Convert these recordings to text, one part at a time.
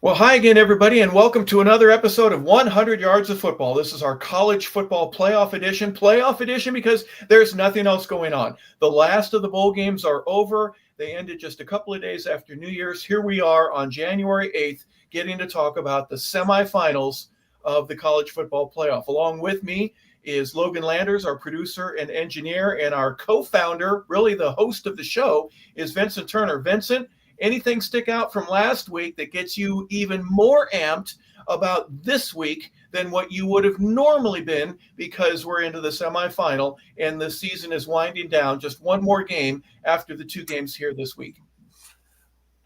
Well, hi again, everybody, and welcome to another episode of 100 Yards of Football. This is our college football playoff edition because there's nothing else going on. The last of the bowl games are over. They ended just a couple of days after New Year's. Here we are on January 8th, getting to talk about the semifinals of the college football playoff. Along with me is Logan Landers, our producer and engineer, and our co-founder, really the host of the show, is Vincent Turner. Vincent, anything stick out from last week that gets you even more amped about this week than what you would have normally been, because we're into the semifinal and the season is winding down? Just one more game after the two games here this week.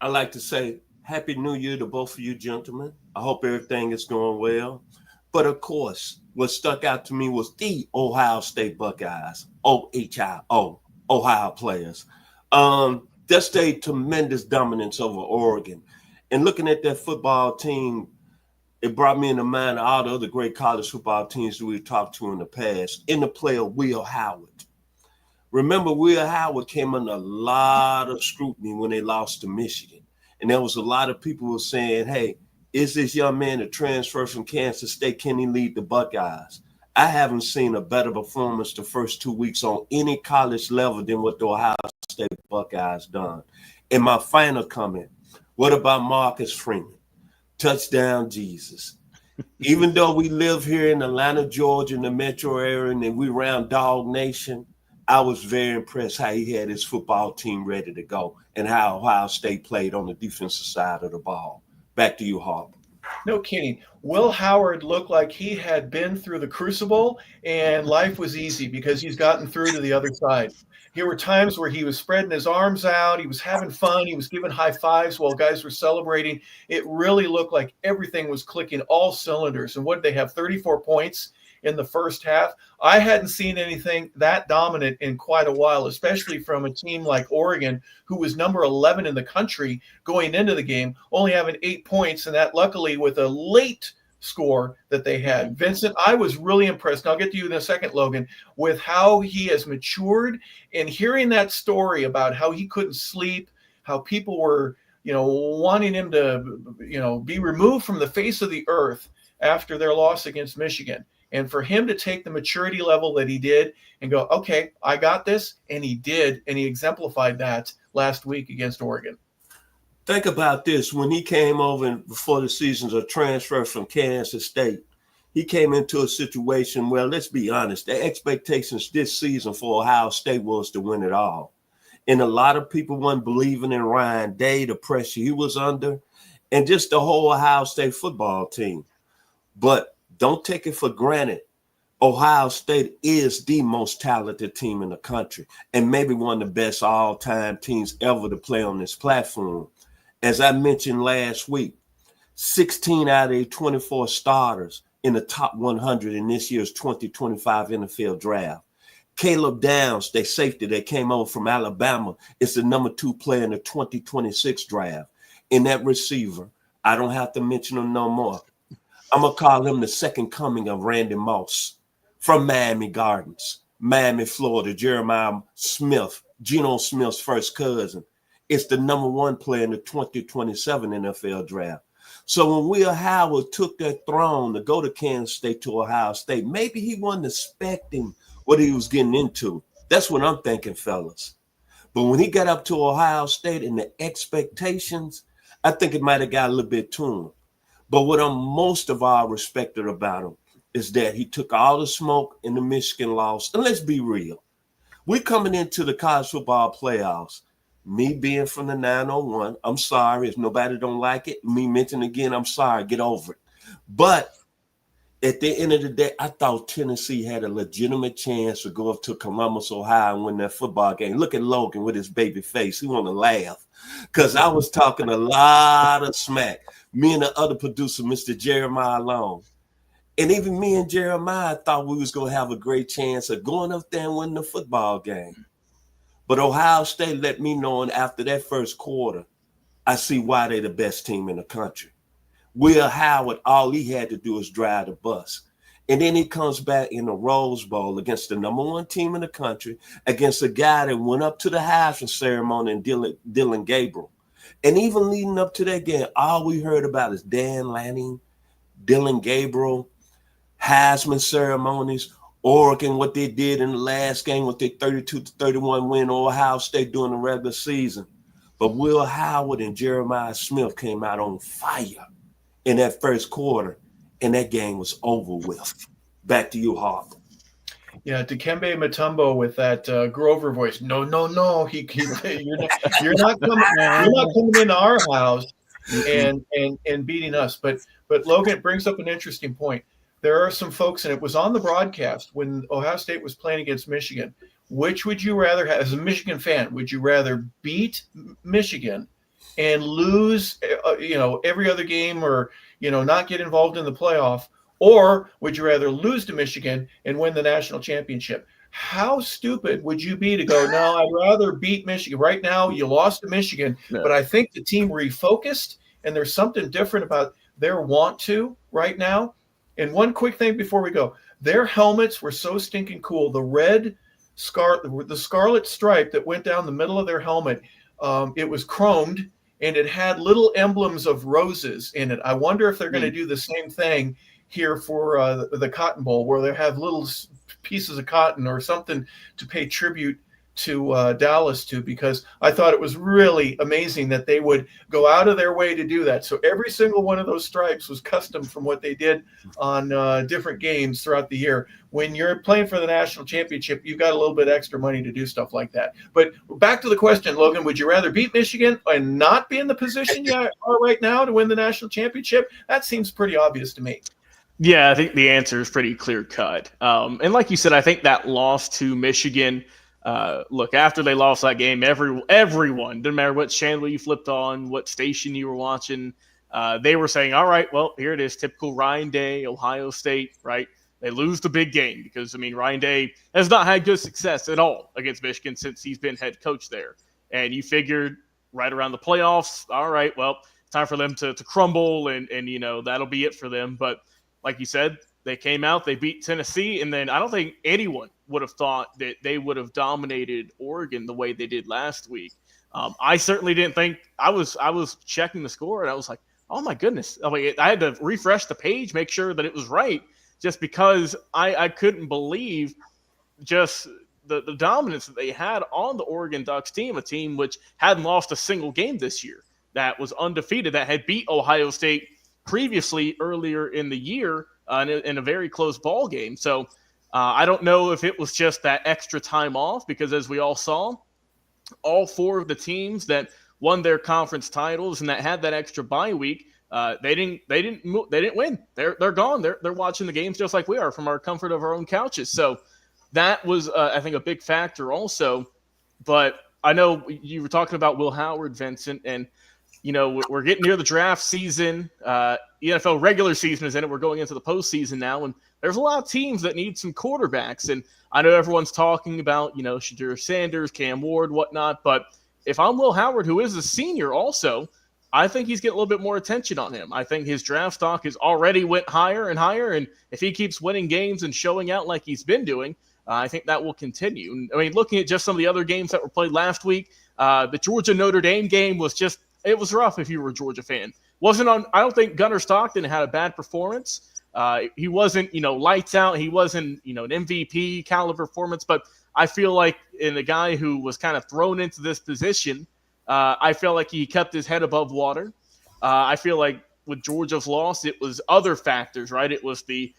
I'd like to say Happy New Year to both of you gentlemen. I hope everything is going well. But of course, what stuck out to me was the Ohio State Buckeyes, OHIO, Ohio players. Just a tremendous dominance over Oregon. And looking at that football team, it brought me into mind all the other great college football teams that we've talked to in the past, in the player Will Howard. Remember, Will Howard came under a lot of scrutiny when they lost to Michigan. And there was a lot of people who were saying, hey, is this young man a transfer from Kansas State? Can he lead the Buckeyes? I haven't seen a better performance the first 2 weeks on any college level than what the Ohio State Buckeyes done. And my final comment, what about Marcus Freeman? Touchdown Jesus. Even though we live here in Atlanta, Georgia, in the metro area, and we around Dog Nation, I was very impressed how he had his football team ready to go and how Ohio State played on the defensive side of the ball. Back to you, Harp. No kidding. Will Howard looked like he had been through the crucible and life was easy because he's gotten through to the other side. There were times where he was spreading his arms out. He was having fun. He was giving high fives while guys were celebrating. It really looked like everything was clicking all cylinders. And what did they have? 34 points in the first half. I hadn't seen anything that dominant in quite a while, especially from a team like Oregon, who was number 11 in the country going into the game, only having 8 points, and that luckily with a late score that they had. Vincent, I was really impressed, and I'll get to you in a second, Logan, with how he has matured, and hearing that story about how he couldn't sleep, how people were, wanting him to, be removed from the face of the earth after their loss against Michigan. And for him to take the maturity level that he did and go, okay, I got this, and he did, and he exemplified that last week against Oregon. Think about this. When he came over before the season's a transfer from Kansas State, he came into a situation where, let's be honest, the expectations this season for Ohio State was to win it all. And a lot of people weren't believing in Ryan Day, the pressure he was under, and just the whole Ohio State football team. But don't take it for granted. Ohio State is the most talented team in the country and maybe one of the best all-time teams ever to play on this platform. As I mentioned last week, 16 out of the 24 starters in the top 100 in this year's 2025 NFL draft. Caleb Downs, their safety that came over from Alabama, is the number 2 player in the 2026 draft. In that receiver, I don't have to mention him no more. I'm going to call him the second coming of Randy Moss from Miami Gardens, Miami, Florida. Jeremiah Smith, Geno Smith's first cousin, is the number 1 player in the 2027 NFL draft. So when Will Howard took that throne to go to Kansas State to Ohio State, maybe he wasn't expecting what he was getting into. That's what I'm thinking, fellas. But when he got up to Ohio State and the expectations, I think it might have got a little bit to him. But what I'm most of all respected about him is that he took all the smoke in the Michigan loss. And let's be real. We're coming into the college football playoffs. Me being from the 901, I'm sorry. If nobody don't like it, me mentioning again, I'm sorry. Get over it. But at the end of the day, I thought Tennessee had a legitimate chance to go up to Columbus, Ohio, and win that football game. Look at Logan with his baby face. He want to laugh because I was talking a lot of smack. Me and the other producer, Mr. Jeremiah Long. And even me and Jeremiah thought we was going to have a great chance of going up there and winning the football game. But Ohio State let me know, and after that first quarter, I see why they're the best team in the country. Will Howard, all he had to do is drive the bus. And then he comes back in the Rose Bowl against the number 1 team in the country, against a guy that went up to the Heisman ceremony and Dylan Gabriel. And even leading up to that game, all we heard about is Dan Lanning, Dylan Gabriel, Heisman ceremonies, Oregon, what they did in the last game with their 32-31 win over Ohio State during the regular season. But Will Howard and Jeremiah Smith came out on fire in that first quarter, and that game was over with. Back to you, Harper. Yeah, Dikembe Mutombo with that Grover voice. No, no, no. You're not coming. You're not coming into our house and beating us. But Logan, it brings up an interesting point. There are some folks, and it was on the broadcast when Ohio State was playing against Michigan. Which would you rather have, as a Michigan fan? Would you rather beat Michigan and lose, every other game, or not get involved in the playoff, or would you rather lose to Michigan and win the national championship? How stupid would you be to go, no, I'd rather beat Michigan? Right now, you lost to Michigan, Yeah. but I think the team refocused, and there's something different about their want to right now. And one quick thing before we go, their helmets were so stinking cool. The scarlet stripe that went down the middle of their helmet, it was chromed, and it had little emblems of roses in it. I wonder if they're going to do the same thing here for the Cotton Bowl, where they have little pieces of cotton or something to pay tribute to Dallas to, because I thought it was really amazing that they would go out of their way to do that. So every single one of those stripes was custom from what they did on different games throughout the year. When you're playing for the national championship, you've got a little bit extra money to do stuff like that. But back to the question, Logan, would you rather beat Michigan and not be in the position you are right now to win the national championship? That seems pretty obvious to me. Yeah, I think the answer is pretty clear cut. And like you said, I think that loss to Michigan. Look, after they lost that game, everyone, didn't matter what channel you flipped on, what station you were watching, they were saying, all right, well, here it is, typical Ryan Day, Ohio State, right? They lose the big game because, Ryan Day has not had good success at all against Michigan since he's been head coach there. And you figured right around the playoffs, all right, well, time for them to crumble, and that'll be it for them. But like you said, they came out, they beat Tennessee, and then I don't think anyone would have thought that they would have dominated Oregon the way they did last week. I certainly didn't think. I was checking the score, and I was like, oh my goodness. I had to refresh the page, make sure that it was right, just because I couldn't believe just the dominance that they had on the Oregon Ducks team, a team which hadn't lost a single game this year, that was undefeated, that had beat Ohio State previously earlier in the year in a very close ball game. So I don't know if it was just that extra time off, because as we all saw, all four of the teams that won their conference titles and that had that extra bye week, they didn't win. They're gone. They're watching the games just like we are from our comfort of our own couches. So that was I think a big factor also. But I know you were talking about Will Howard, Vincent, and we're getting near the draft season. The NFL regular season is in it. We're going into the postseason now, and there's a lot of teams that need some quarterbacks. And I know everyone's talking about, Shedeur Sanders, Cam Ward, whatnot. But if I'm Will Howard, who is a senior also, I think he's getting a little bit more attention on him. I think his draft stock has already went higher and higher. And if he keeps winning games and showing out like he's been doing, I think that will continue. Looking at just some of the other games that were played last week, the Georgia-Notre Dame game was just, it was rough if you were a Georgia fan. I don't think Gunnar Stockton had a bad performance. He wasn't, lights out. He wasn't, an MVP caliber performance. But I feel like in the guy who was kind of thrown into this position, I feel like he kept his head above water. I feel like with Georgia's loss, it was other factors, right? It was the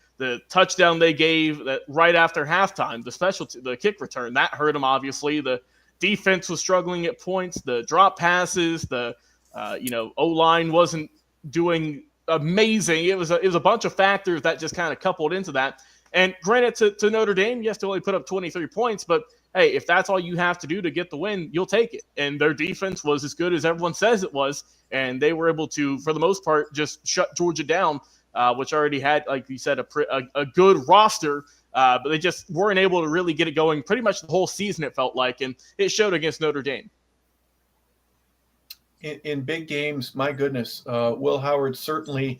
touchdown they gave that right after halftime, the kick return, that hurt him, obviously. The defense was struggling at points. The drop passes, the O-line wasn't doing amazing. It was a bunch of factors that just kind of coupled into that. And granted, to Notre Dame, yes, they only put up 23 points, but hey, if that's all you have to do to get the win, you'll take it. And their defense was as good as everyone says it was, and they were able to, for the most part, just shut Georgia down, which already had, like you said, a good roster, but they just weren't able to really get it going pretty much the whole season, it felt like, and it showed against Notre Dame. In big games, my goodness, Will Howard certainly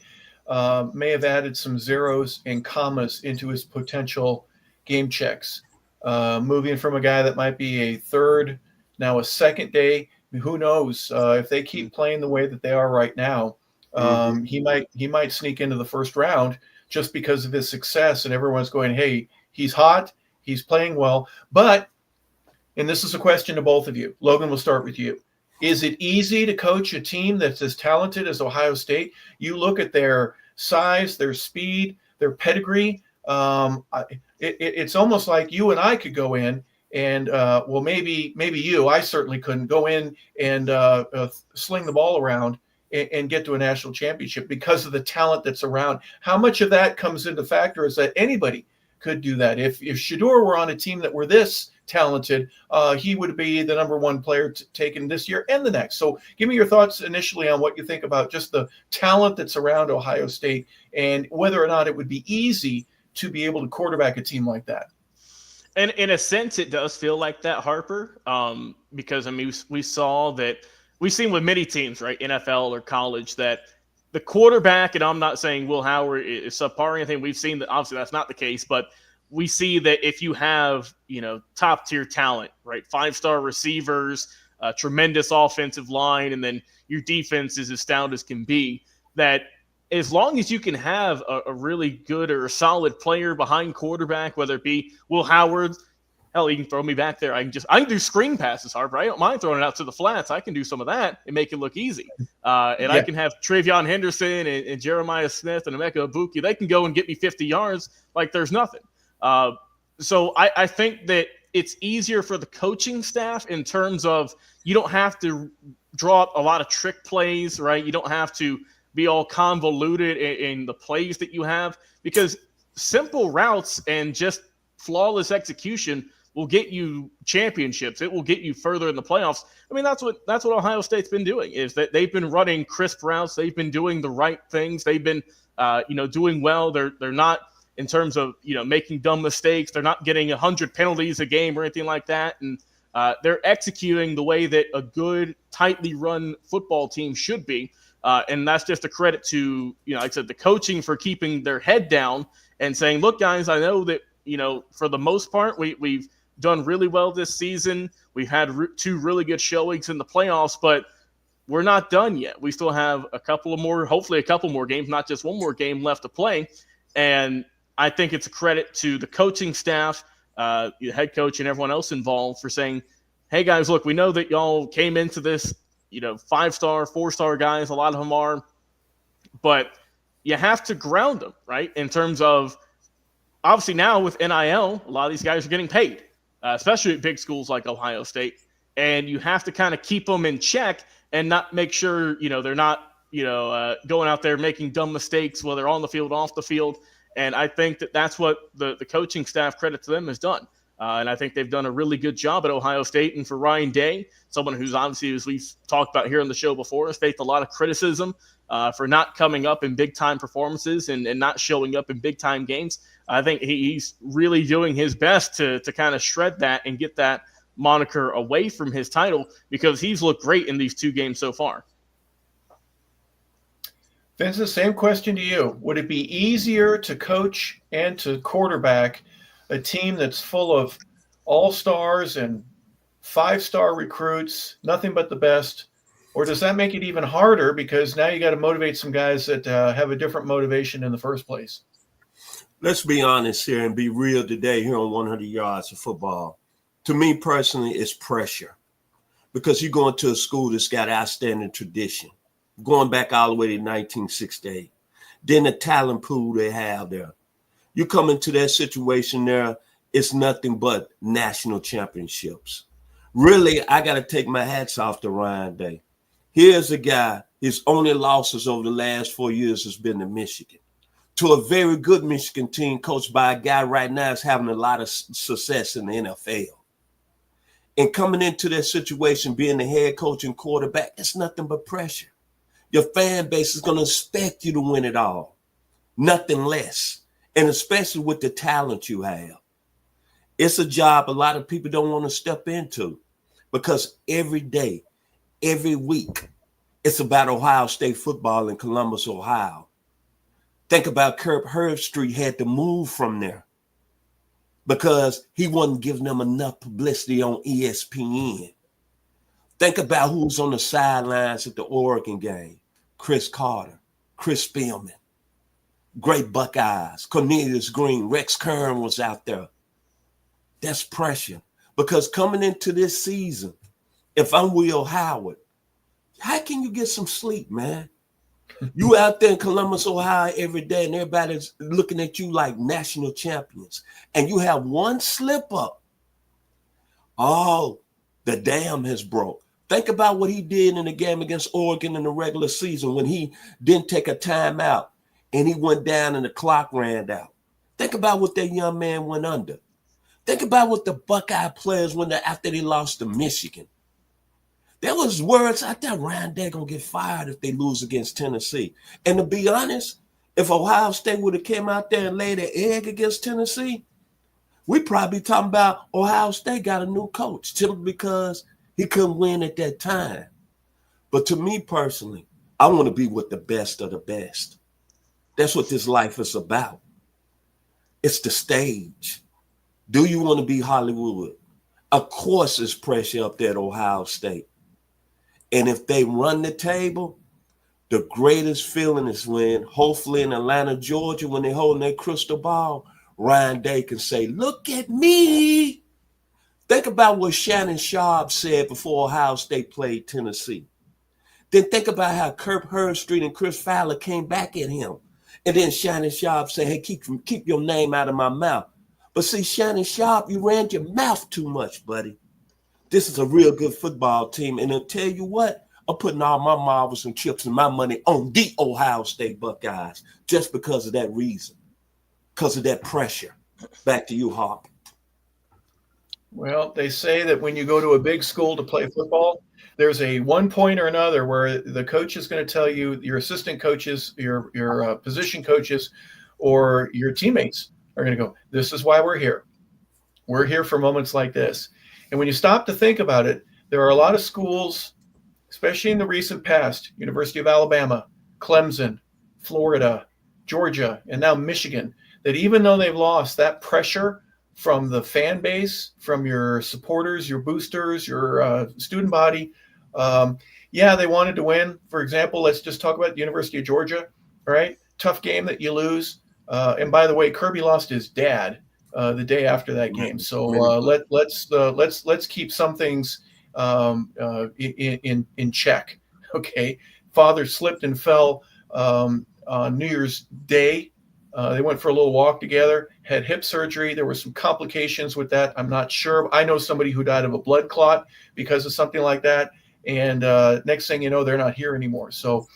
may have added some zeros and commas into his potential game checks. Moving from a guy that might be a third, now a second day who knows if they keep playing the way that they are right now, Mm-hmm. he might sneak into the first round just because of his success, and everyone's going, "Hey, he's hot, he's playing well." But and this is a question to both of you. Logan, we'll start with you. Is it easy to coach a team that's as talented as Ohio State? You look at their size, their speed, their pedigree. It's almost like you and I could go in and, well, maybe you. I certainly couldn't go in and sling the ball around and get to a national championship because of the talent that's around. How much of that comes into factor is that anybody could do that. If Shador were on a team that were this talented, he would be the number one player taken this year and the next. So give me your thoughts initially on what you think about just the talent that's around Ohio State and whether or not it would be easy to be able to quarterback a team like that. And in a sense, it does feel like that, Harper, because I mean, we saw that we've seen with many teams, right, NFL or college, that the quarterback, and I'm not saying Will Howard is subpar or anything. We've seen that obviously that's not the case, but we see that if you have top tier talent, right, 5-star receivers, a tremendous offensive line, and then your defense is as stout as can be, that as long as you can have a really good or a solid player behind quarterback, whether it be Will Howard, hell, you can throw me back there. I can do screen passes, Harper. I don't mind throwing it out to the flats. I can do some of that and make it look easy. And I can have Travion Henderson and Jeremiah Smith and Emeka Ibuki. They can go and get me 50 yards like there's nothing. So I think that it's easier for the coaching staff in terms of you don't have to draw up a lot of trick plays, right? You don't have to be all convoluted in the plays that you have, because simple routes and just flawless execution will get you championships. It will get you further in the playoffs. I mean, that's what Ohio State's been doing, is that they've been running crisp routes. They've been doing the right things. They've been, doing well. They're not, in terms of, making dumb mistakes. They're not getting 100 penalties a game or anything like that. And they're executing the way that a good, tightly run football team should be. And that's just a credit to, like I said, the coaching for keeping their head down and saying, look, guys, I know that, for the most part, we've done really well this season. We've had 2 really good showings in the playoffs, but we're not done yet. We still have hopefully a couple more games, not just one more game left to play. And I think it's a credit to the coaching staff, the head coach and everyone else involved for saying, hey, guys, look, we know that y'all came into this 5-star, 4-star guys, a lot of them are, but you have to ground them, right? In terms of, obviously now with NIL, a lot of these guys are getting paid, especially at big schools like Ohio State, and you have to kind of keep them in check and not make sure, they're not, going out there making dumb mistakes, whether on the field, off the field. And I think that that's what the coaching staff, credit to them, has done. And I think they've done a really good job at Ohio State. And for Ryan Day, someone who's obviously, as we've talked about here on the show before, has faced a lot of criticism for not coming up in big-time performances and not showing up in big-time games. I think he's really doing his best to kind of shred that and get that moniker away from his title, because he's looked great in these 2 games so far. Vince, the same question to you. Would it be easier to coach and to quarterback a team that's full of all-stars and 5-star recruits, nothing but the best? Or does that make it even harder because now you got to motivate some guys that have a different motivation in the first place? Let's be honest here and be real today here on 100 Yards of Football. To me personally, it's pressure, because you're going to a school that's got outstanding tradition, going back all the way to 1968. Then the talent pool they have there. You come into that situation there, it's nothing but national championships. Really, I got to take my hats off to Ryan Day. Here's a guy, his only losses over the last 4 years has been to Michigan, to a very good Michigan team coached by a guy right now that's having a lot of success in the NFL. And coming into that situation, being the head coach and quarterback, it's nothing but pressure. Your fan base is going to expect you to win it all, nothing less. And especially with the talent you have. It's a job a lot of people don't want to step into, because every day, every week, it's about Ohio State football in Columbus, Ohio. Think about Kirk Herbstreit had to move from there because he wasn't giving them enough publicity on ESPN. Think about who's on the sidelines at the Oregon game. Chris Carter, Chris Spielman, great Buckeyes, Cornelius Green, Rex Kern was out there. That's pressure. Because coming into this season, if I'm Will Howard, how can you get some sleep, man? You out there in Columbus, Ohio every day, and everybody's looking at you like national champions. And you have one slip up. Oh, the dam has broke. Think about what he did in the game against Oregon in the regular season when he didn't take a timeout and he went down and the clock ran out. Think about what that young man went under. Think about what the Buckeye players went there after they lost to Michigan. There was words out there, Ryan, they're going to get fired if they lose against Tennessee. And to be honest, if Ohio State would have came out there and laid an egg against Tennessee, we probably talking about Ohio State got a new coach simply because he couldn't win at that time. But to me personally, I want to be with the best of the best. That's what this life is about. It's the stage. Do you want to be Hollywood? Of course, there's pressure up there at Ohio State. And if they run the table, the greatest feeling is when, hopefully in Atlanta, Georgia, when they're holding their crystal ball, Ryan Day can say, look at me. Think about what Shannon Sharp said before Ohio State played Tennessee. Then think about how Kirk Herbstreit and Chris Fowler came back at him. And then Shannon Sharp said, hey, keep your name out of my mouth. But see, Shannon Sharp, you ran your mouth too much, buddy. This is a real good football team. And I'll tell you what, I'm putting all my marbles and chips and my money on the Ohio State Buckeyes just because of that reason, because of that pressure. Back to you, Hawk. Well, they say that when you go to a big school to play football, there's a one point or another where the coach is going to tell you, your assistant coaches, your position coaches, or your teammates are going to go, this is why we're here. We're here for moments like this. And when you stop to think about it, there are a lot of schools, especially in the recent past, University of Alabama, Clemson, Florida, Georgia, and now Michigan, that even though they've lost, that pressure from the fan base, from your supporters, your boosters, your student body, yeah, they wanted to win. For example, let's just talk about the University of Georgia, right? Tough game that you lose. And by the way, Kirby lost his dad the day after that game. So let's keep some things in check. Okay, father slipped and fell on New Year's Day. They went for a little walk together, had hip surgery. There were some complications with that. I'm not sure. I know somebody who died of a blood clot because of something like that. And next thing you know, they're not here anymore. So,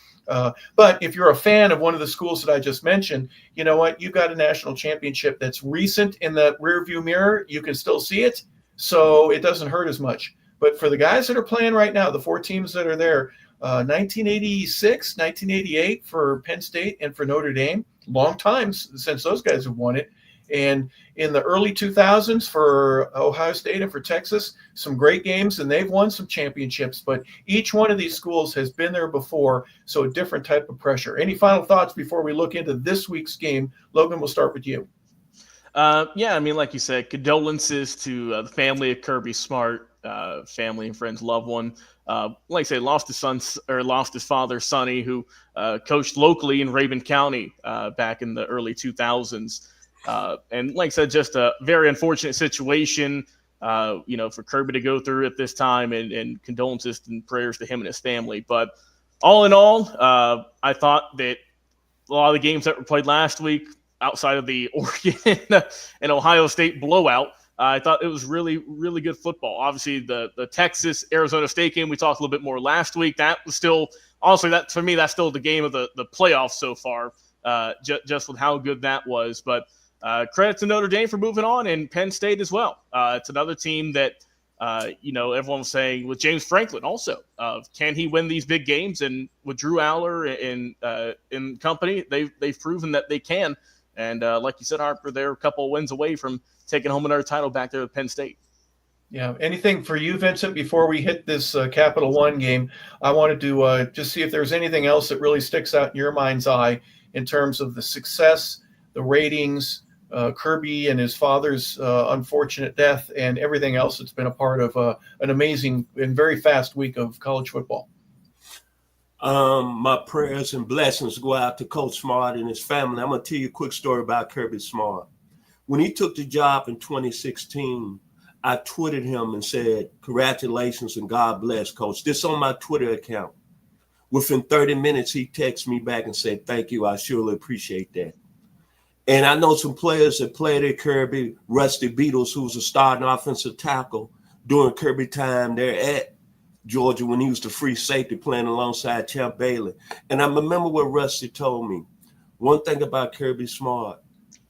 but if you're a fan of one of the schools that I just mentioned, you know what? You've got a national championship that's recent in the rearview mirror. You can still see it, so it doesn't hurt as much. But for the guys that are playing right now, the four teams that are there, 1986, 1988 for Penn State and for Notre Dame, long time since those guys have won it. And in the early 2000s for Ohio State and for Texas, some great games, and they've won some championships. But each one of these schools has been there before, so a different type of pressure. Any final thoughts before we look into this week's game? Logan, we'll start with you. Yeah, I mean, like you said, condolences to the family of Kirby Smart, family and friends, loved one. Like I say, lost his father, Sonny, who coached locally in Raven County back in the early 2000s. And like I said, just a very unfortunate situation, for Kirby to go through at this time, and condolences and prayers to him and his family. But all in all, I thought that a lot of the games that were played last week, outside of the Oregon and Ohio State blowout, I thought it was really, really good football. Obviously, the Texas-Arizona State game, we talked a little bit more last week. That was still, honestly, that for me, that's still the game of the playoffs so far, just with how good that was. But credit to Notre Dame for moving on, and Penn State as well. It's another team that, everyone was saying with James Franklin also, can he win these big games? And with Drew Aller and company, they've proven that they can. And like you said, Harper, they're a couple of wins away from taking home another title back there at Penn State. Yeah. Anything for you, Vincent, before we hit this Capital One game? I wanted to just see if there's anything else that really sticks out in your mind's eye in terms of the success, the ratings, Kirby and his father's unfortunate death and everything else that's been a part of an amazing and very fast week of college football. My prayers and blessings go out to Coach Smart and his family. I'm going to tell you a quick story about Kirby Smart. When he took the job in 2016, I tweeted him and said, congratulations and God bless, Coach. This on my Twitter account. Within 30 minutes, he texted me back and said, thank you. I surely appreciate that. And I know some players that played at Kirby, Rusty Beatles, who was a starting offensive tackle during Kirby time there at Georgia when he was the free safety playing alongside Champ Bailey. And I remember what Rusty told me. One thing about Kirby Smart,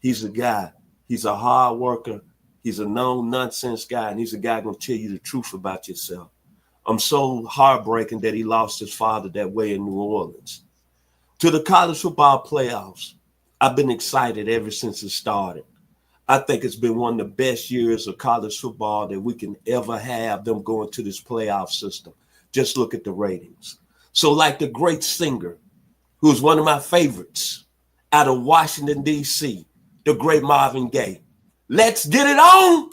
he's a guy. He's a hard worker. He's a no-nonsense guy, and he's a guy going to tell you the truth about yourself. I'm so heartbreaking that he lost his father that way in New Orleans. To the college football playoffs, I've been excited ever since it started. I think it's been one of the best years of college football that we can ever have, them going to this playoff system. Just look at the ratings. So like the great singer, who's one of my favorites out of Washington, D.C., the great Marvin Gaye. Let's get it on.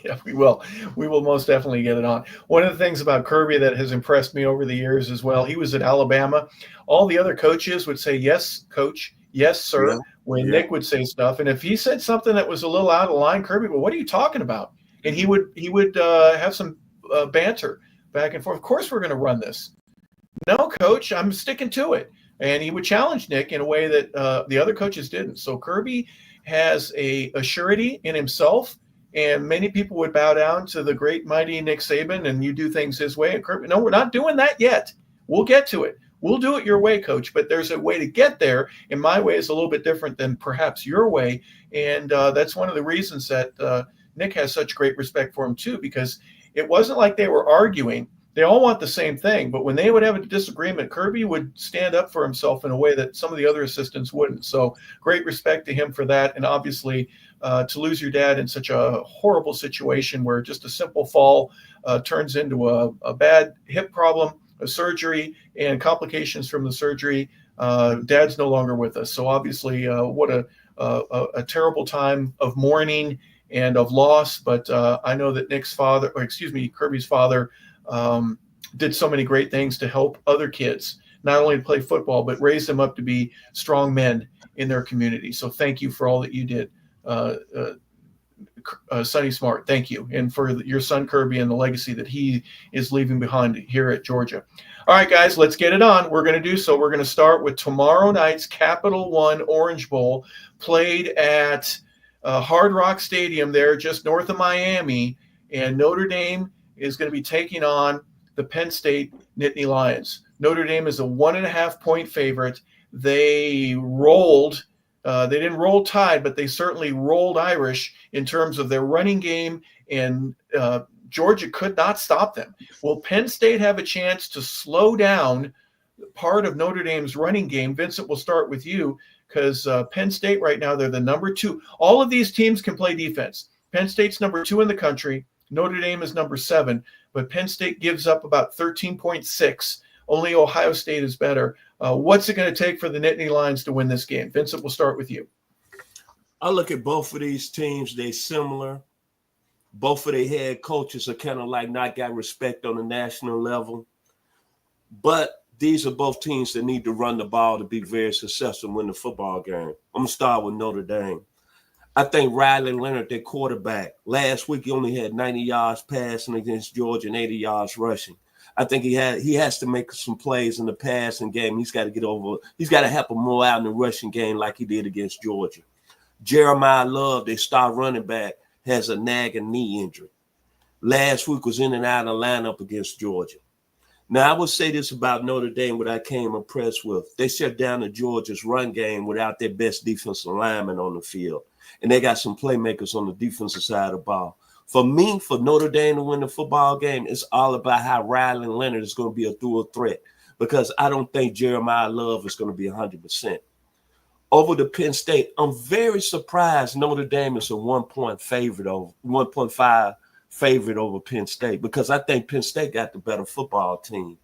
Yeah, we will. We will most definitely get it on. One of the things about Kirby that has impressed me over the years as well, he was at Alabama. All the other coaches would say, yes, coach, yes, sir, when Nick would say stuff. And if he said something that was a little out of line, Kirby, well, what are you talking about? And he would have some banter back and forth. Of course we're going to run this. No, coach, I'm sticking to it. And he would challenge Nick in a way that the other coaches didn't. So Kirby has a surety in himself, and many people would bow down to the great mighty Nick Saban, and you do things his way. And Kirby, no, we're not doing that yet. We'll get to it. We'll do it your way, coach, but there's a way to get there, and my way is a little bit different than perhaps your way. And that's one of the reasons that Nick has such great respect for him, too, because it wasn't like they were arguing. They all want the same thing, but when they would have a disagreement, Kirby would stand up for himself in a way that some of the other assistants wouldn't. So great respect to him for that. And obviously to lose your dad in such a horrible situation where just a simple fall turns into a bad hip problem, a surgery, and complications from the surgery. Dad's no longer with us. So obviously what a terrible time of mourning and of loss. But I know that Kirby's father, did so many great things to help other kids, not only to play football, but raise them up to be strong men in their community. So thank you for all that you did, Sonny Smart. Thank you. And for your son, Kirby, and the legacy that he is leaving behind here at Georgia. All right, guys, let's get it on. We're going to do so. We're going to start with tomorrow night's Capital One Orange Bowl, played at Hard Rock Stadium there just north of Miami, and Notre Dame is going to be taking on the Penn State Nittany Lions. Notre Dame is a 1.5-point favorite. They rolled. They didn't roll Tide, but they certainly rolled Irish in terms of their running game, and Georgia could not stop them. Will Penn State have a chance to slow down part of Notre Dame's running game? Vincent, we'll start with you, because Penn State right now, they're the number 2. All of these teams can play defense. Penn State's number 2 in the country. Notre Dame is number 7, but Penn State gives up about 13.6. Only Ohio State is better. What's it going to take for the Nittany Lions to win this game? Vincent, we'll start with you. I look at both of these teams. They're similar. Both of their head coaches are kind of like not got respect on the national level. But these are both teams that need to run the ball to be very successful and win the football game. I'm going to start with Notre Dame. I think Riley Leonard, their quarterback, last week he only had 90 yards passing against Georgia and 80 yards rushing. I think he has to make some plays in the passing game. He's got to help him more out in the rushing game like he did against Georgia. Jeremiah Love, their star running back, has a nagging knee injury. Last week was in and out of the lineup against Georgia. Now, I will say this about Notre Dame, what I came impressed with. They shut down the Georgia's run game without their best defensive lineman on the field. And they got some playmakers on the defensive side of the ball. For me, for Notre Dame to win the football game, it's all about how Riley Leonard is going to be a through threat, because I don't think Jeremiah Love is going to be 100%. Over to Penn State, I'm very surprised Notre Dame is a 1.5 favorite over Penn State, because I think Penn State got the better football team.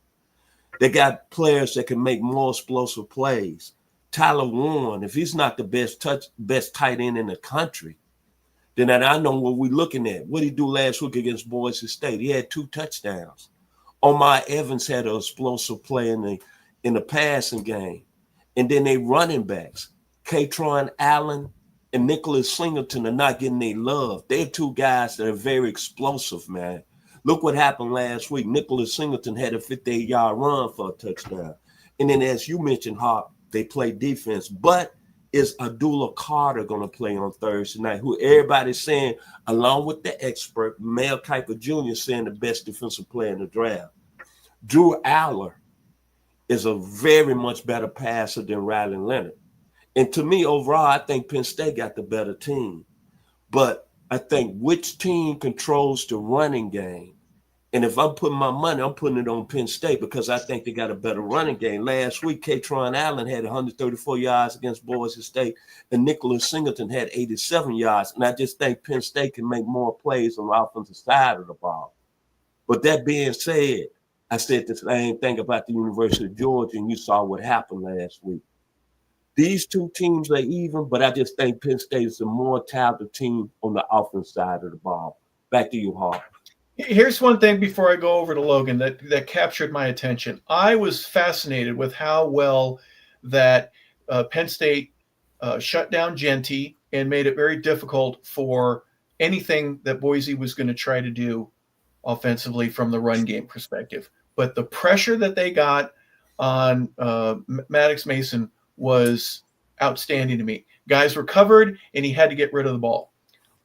They got players that can make more explosive plays. Tyler Warren, if he's not the best tight end in the country, then I know what we're looking at. What did he do last week against Boise State? He had 2 touchdowns. Omar Evans had an explosive play in the passing game. And then they running backs, Katron Allen and Nicholas Singleton, are not getting their love. They're 2 guys that are very explosive, man. Look what happened last week. Nicholas Singleton had a 58-yard run for a touchdown. And then, as you mentioned, Hop, they play defense. But is Abdullah Carter going to play on Thursday night, who everybody's saying, along with the expert, Mel Kiper Jr., saying the best defensive player in the draft. Drew Aller is a very much better passer than Riley Leonard. And to me, overall, I think Penn State got the better team. But I think which team controls the running game. And if I'm putting my money, I'm putting it on Penn State because I think they got a better running game. Last week, Katron Allen had 134 yards against Boise State, and Nicholas Singleton had 87 yards. And I just think Penn State can make more plays on the offensive side of the ball. But that being said, I said the same thing about the University of Georgia, and you saw what happened last week. These 2 teams are even, but I just think Penn State is a more talented team on the offense side of the ball. Back to you, Hart. Here's one thing before I go over to Logan that captured my attention. I was fascinated with how well that Penn State shut down Genty and made it very difficult for anything that Boise was going to try to do offensively from the run game perspective. But the pressure that they got on Maddox Mason was outstanding to me. Guys were covered, and he had to get rid of the ball.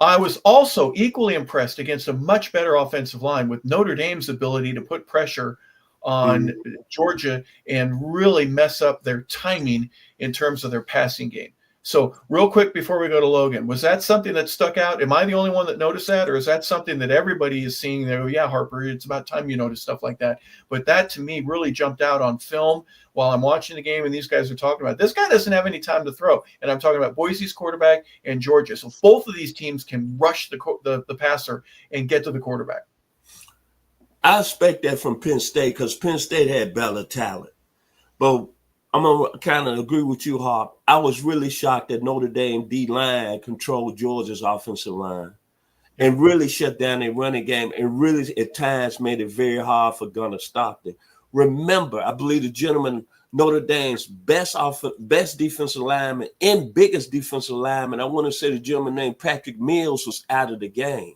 I was also equally impressed against a much better offensive line with Notre Dame's ability to put pressure on Georgia and really mess up their timing in terms of their passing game. So real quick before we go to Logan, was that something that stuck out? Am I the only one that noticed that? Or is that something that everybody is seeing there? Yeah, Harper, it's about time you notice stuff like that. But that to me really jumped out on film while I'm watching the game and these guys are talking about, this guy doesn't have any time to throw. And I'm talking about Boise's quarterback and Georgia. So both of these teams can rush the passer and get to the quarterback. I expect that from Penn State because Penn State had better talent. But I'm going to kind of agree with you, Harp. I was really shocked that Notre Dame D-line controlled Georgia's offensive line and really shut down their running game and really at times made it very hard for Gunnar Stockton. Remember, I believe the gentleman, Notre Dame's best defensive lineman and biggest defensive lineman, I want to say the gentleman named Patrick Mills, was out of the game.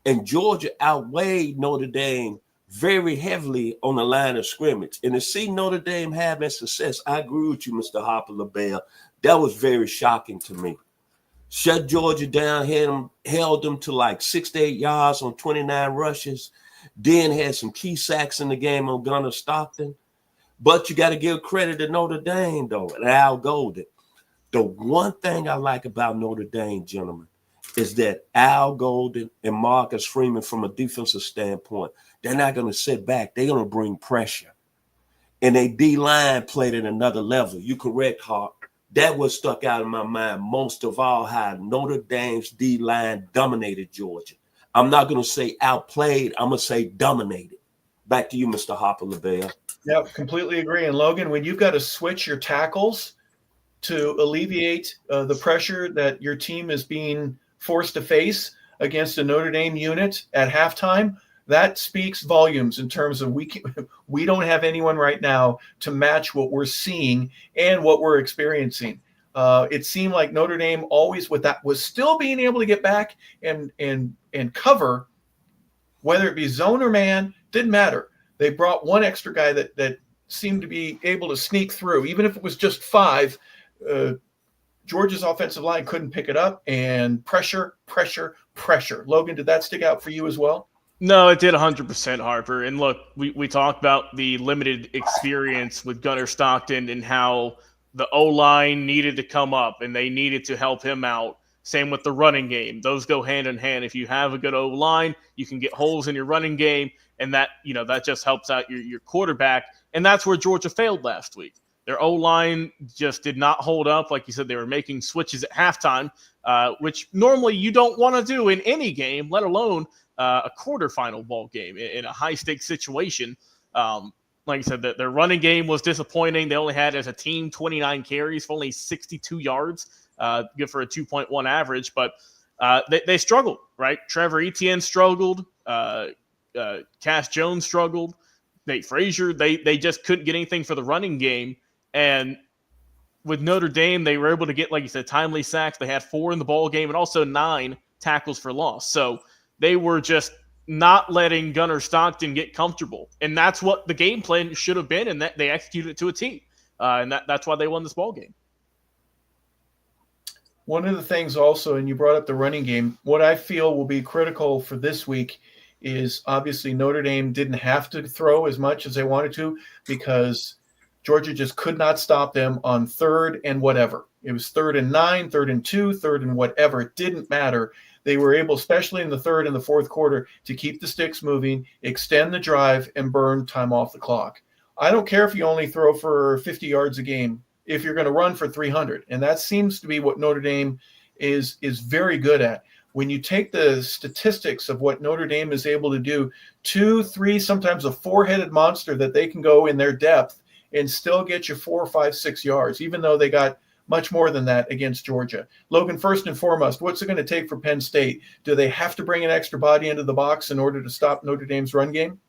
And Georgia outweighed Notre Dame very heavily on the line of scrimmage. And to see Notre Dame having success, I agree with you, Mr. Harper LaBelle. That was very shocking to me. Shut Georgia down, held them to like 6 to 8 yards on 29 rushes, then had some key sacks in the game on Gunnar Stockton. But you got to give credit to Notre Dame, though, and Al Golden. The one thing I like about Notre Dame, gentlemen, is that Al Golden and Marcus Freeman, from a defensive standpoint, they're not going to sit back. They're going to bring pressure. And they D-line played at another level. You correct, Hart. That was stuck out in my mind most of all, how Notre Dame's D-line dominated Georgia. I'm not going to say outplayed. I'm going to say dominated. Back to you, Mr. Harper LaBelle. Yeah, completely agree. And Logan, when you've got to switch your tackles to alleviate the pressure that your team is being forced to face against a Notre Dame unit at halftime, that speaks volumes in terms of we don't have anyone right now to match what we're seeing and what we're experiencing. It seemed like Notre Dame always with that was still being able to get back and cover, whether it be zone or man, didn't matter. They brought one extra guy that seemed to be able to sneak through, even if it was just 5. Georgia's offensive line couldn't pick it up, and pressure. Logan, did that stick out for you as well? No, it did 100%, Harper. And look, we talked about the limited experience with Gunnar Stockton and how the O-line needed to come up and they needed to help him out. Same with the running game. Those go hand in hand. If you have a good O-line, you can get holes in your running game, and that just helps out your quarterback. And that's where Georgia failed last week. Their O-line just did not hold up. Like you said, they were making switches at halftime, which normally you don't want to do in any game, let alone a quarterfinal ball game in a high-stakes situation. like I said, that their running game was disappointing. They only had, as a team, 29 carries for only 62 yards, good for a 2.1 average. But they struggled, right? Trevor Etienne struggled. Cass Jones struggled. Nate Frazier, they just couldn't get anything for the running game. And with Notre Dame, they were able to get, like you said, timely sacks. They had 4 in the ball game and also 9 tackles for loss. So they were just not letting Gunnar Stockton get comfortable. And that's what the game plan should have been, and that they executed it to a T. And that's why they won this ball game. One of the things also, and you brought up the running game, what I feel will be critical for this week is obviously Notre Dame didn't have to throw as much as they wanted to because Georgia just could not stop them on 3rd and whatever. It was 3rd and 9, 3rd and 2, 3rd and whatever. It didn't matter. They were able, especially in the 3rd and the 4th quarter, to keep the sticks moving, extend the drive, and burn time off the clock. I don't care if you only throw for 50 yards a game if you're going to run for 300. And that seems to be what Notre Dame is very good at. When you take the statistics of what Notre Dame is able to do, 2, 3, sometimes a 4-headed monster that they can go in their depth and still get you 4, 5, 6 yards, even though they got much more than that against Georgia. Logan, first and foremost, what's it going to take for Penn State? Do they have to bring an extra body into the box in order to stop Notre Dame's run game?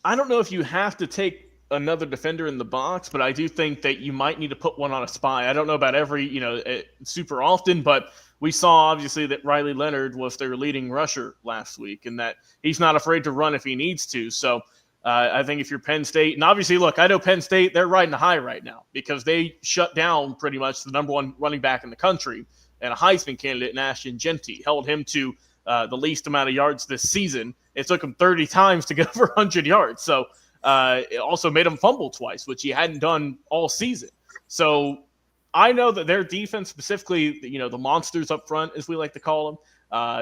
I don't know if you have to take another defender in the box, but I do think that you might need to put one on a spy. I don't know about every, super often, but we saw obviously that Riley Leonard was their leading rusher last week and that he's not afraid to run if he needs to. So I think if you're Penn State, and obviously, look, I know Penn State, they're riding a high right now because they shut down pretty much the number 1 running back in the country and a Heisman candidate in Ashton Jeanty, held him to the least amount of yards this season. It took him 30 times to get over 100 yards. So it also made him fumble twice, which he hadn't done all season. So I know that their defense, specifically, the monsters up front, as we like to call them,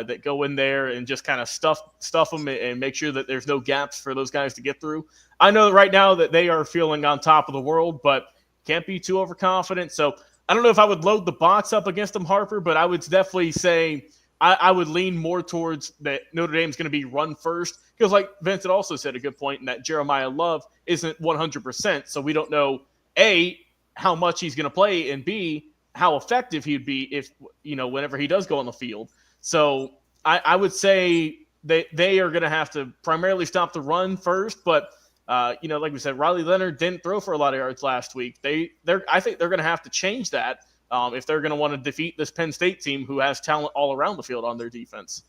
that go in there and just kind of stuff them and make sure that there's no gaps for those guys to get through. I know that right now that they are feeling on top of the world, but can't be too overconfident. So I don't know if I would load the box up against them, Harper, but I would definitely say I would lean more towards that Notre Dame's going to be run first because, like Vincent also said, a good point in that Jeremiah Love isn't 100%, so we don't know, A, how much he's going to play, and B, how effective he'd be if, whenever he does go on the field. So I would say they are going to have to primarily stop the run first, but like we said, Riley Leonard didn't throw for a lot of yards last week. I think they're going to have to change that if they're going to want to defeat this Penn State team who has talent all around the field on their defense.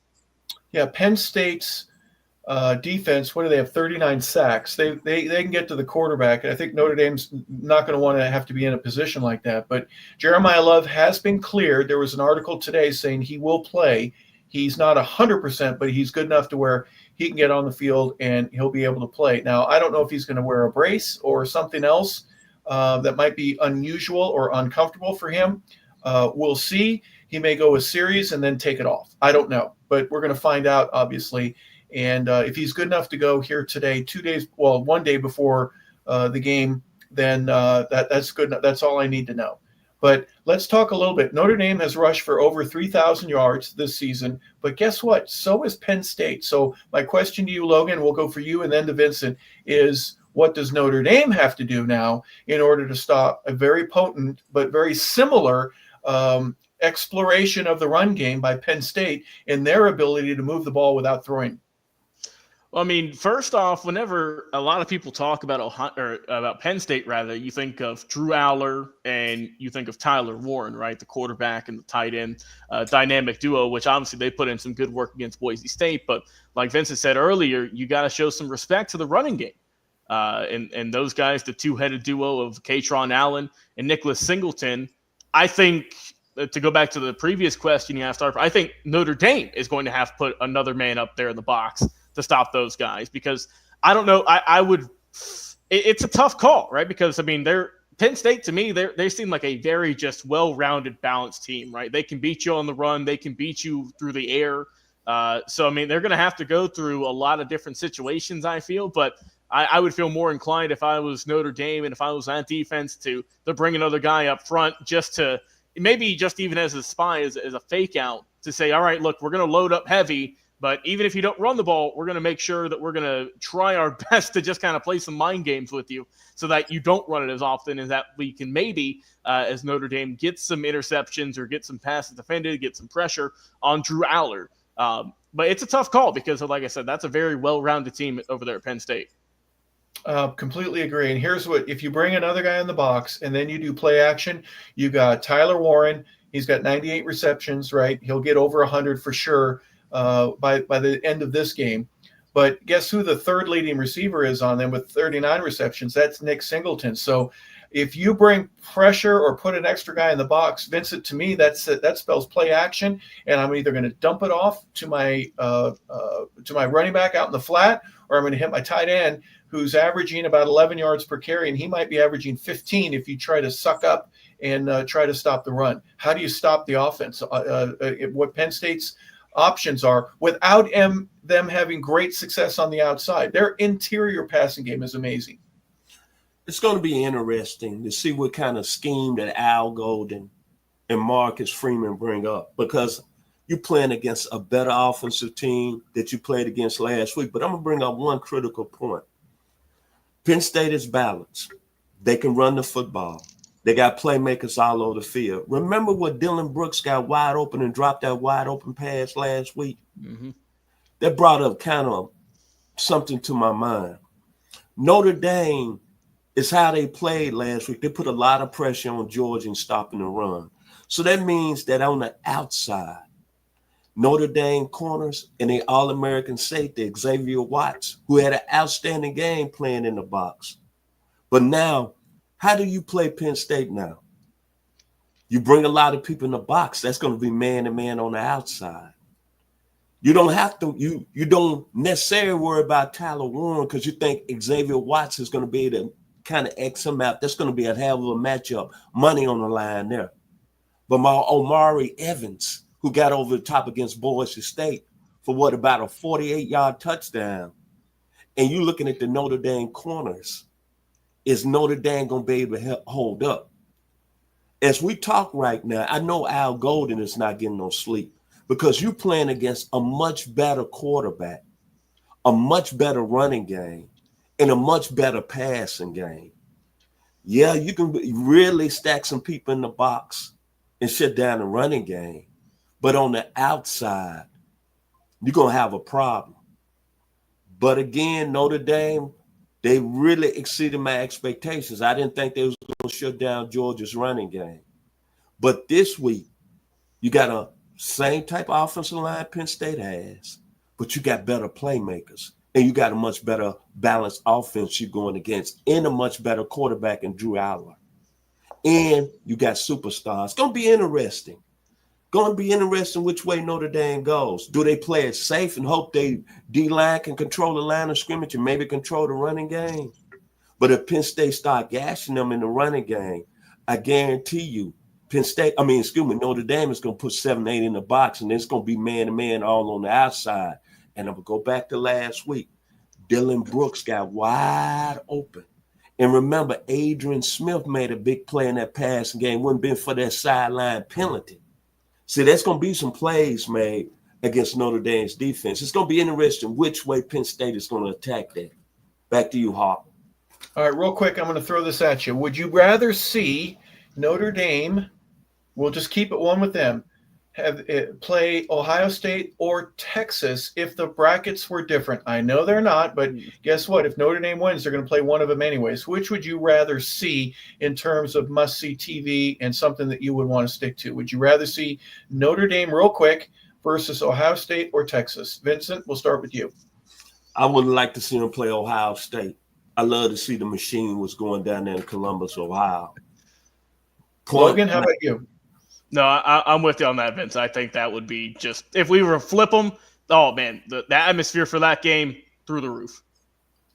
Yeah, Penn State's defense, what do they have? 39 sacks. They can get to the quarterback, and I think Notre Dame's not going to want to have to be in a position like that. But Jeremiah Love has been cleared. There was an article today saying he will play. He's not 100%, but he's good enough to where he can get on the field and he'll be able to play. Now, I don't know if he's going to wear a brace or something else that might be unusual or uncomfortable for him. We'll see. He may go a series and then take it off. I don't know, but we're going to find out, obviously. And if he's good enough to go here today, 1 day before the game, then that's good. That's all I need to know. But let's talk a little bit. Notre Dame has rushed for over 3,000 yards this season, but guess what? So is Penn State. So my question to you, Logan, we'll go for you and then to Vincent, is what does Notre Dame have to do now in order to stop a very potent but very similar exploration of the run game by Penn State and their ability to move the ball without throwing? Well, I mean, first off, whenever a lot of people talk about about Penn State, rather, you think of Drew Aller and you think of Tyler Warren, right? The quarterback and the tight end dynamic duo, which obviously they put in some good work against Boise State. But like Vincent said earlier, you got to show some respect to the running game. And those guys, the two-headed duo of Katron Allen and Nicholas Singleton, I think, to go back to the previous question you asked, Harper, I think Notre Dame is going to have to put another man up there in the box to stop those guys because I don't know. It's a tough call, right? Because I mean, Penn State to me, they seem like a very just well-rounded, balanced team, right? They can beat you on the run, they can beat you through the air. So I mean, they're going to have to go through a lot of different situations, I feel, but I would feel more inclined if I was Notre Dame and if I was on defense to bring another guy up front just to maybe just even as a spy, as a fake out to say, all right, look, we're going to load up heavy. But even if you don't run the ball, we're going to make sure that we're going to try our best to just kind of play some mind games with you so that you don't run it as often, and that we can maybe, as Notre Dame, get some interceptions or get some passes defended, get some pressure on Drew Aller. But it's a tough call because, like I said, that's a very well-rounded team over there at Penn State. Completely agree. And here's what, if you bring another guy in the box and then you do play action, you got Tyler Warren. He's got 98 receptions, right? He'll get over 100 for sure by the end of this game. But guess who the third leading receiver is on them with 39 receptions? That's Nick Singleton. So if you bring pressure or put an extra guy in the box, Vincent, to me, that spells play action. And I'm either going to dump it off to my running back out in the flat, or I'm going to hit my tight end, who's averaging about 11 yards per carry, and he might be averaging 15 if you try to suck up and try to stop the run. How do you stop the offense? What Penn State's options are without them having great success on the outside. Their interior passing game is amazing. It's going to be interesting to see what kind of scheme that Al Golden and Marcus Freeman bring up, because you're playing against a better offensive team that you played against last week. But I'm going to bring up one critical point. Penn State is balanced. They can run the football. They got playmakers all over the field. Remember what Dylan Brooks got wide open and dropped that wide open pass last week? Mm-hmm. That brought up kind of something to my mind. Notre Dame is how they played last week. They put a lot of pressure on Georgia and stopping the run. So that means that on the outside, Notre Dame corners and the All-American safety, Xavier Watts, who had an outstanding game playing in the box. But now, how do you play Penn State now? You bring a lot of people in the box. That's going to be man-to-man on the outside. You don't have to, you don't necessarily worry about Tyler Warren because you think Xavier Watts is going to be able to kind of X him out. That's going to be a hell of a matchup. Money on the line there. But my Omari Evans, who got over the top against Boise State for about a 48-yard touchdown. And you looking at the Notre Dame corners, is Notre Dame going to be able to hold up? As we talk right now, I know Al Golden is not getting no sleep because you're playing against a much better quarterback, a much better running game, and a much better passing game. Yeah, you can really stack some people in the box and shut down the running game. But on the outside, you're going to have a problem. But again, Notre Dame, they really exceeded my expectations. I didn't think they was going to shut down Georgia's running game. But this week, you got a same type of offensive line Penn State has, but you got better playmakers. And you got a much better balanced offense you're going against, and a much better quarterback in Drew Aller. And you got superstars. It's going to be interesting. Going to be interesting which way Notre Dame goes. Do they play it safe and hope they D-line can control the line of scrimmage and maybe control the running game? But if Penn State start gashing them in the running game, I guarantee you, Notre Dame is going to put 7-8 in the box, and it's going to be man-to-man all on the outside. And I'm going to go back to last week. Dylan Brooks got wide open. And remember, Adrian Smith made a big play in that passing game. Wouldn't have been for that sideline penalty. See, there's going to be some plays made against Notre Dame's defense. It's going to be interesting which way Penn State is going to attack that. Back to you, Hawk. All right, real quick, I'm going to throw this at you. Would you rather see Notre Dame, we'll just keep it one with them, have it play Ohio State or Texas if the brackets were different? I know they're not, but guess what? If Notre Dame wins, they're going to play one of them anyways. Which would you rather see in terms of must-see TV and something that you would want to stick to? Would you rather see Notre Dame, real quick, versus Ohio State or Texas? Vincent, we'll start with you. I would like to see them play Ohio State. I love to see the machine was going down there in Columbus, Ohio. Logan, how about you? No, I'm with you on that, Vince. I think that would be just – if we were to flip them, oh, man, the atmosphere for that game, through the roof.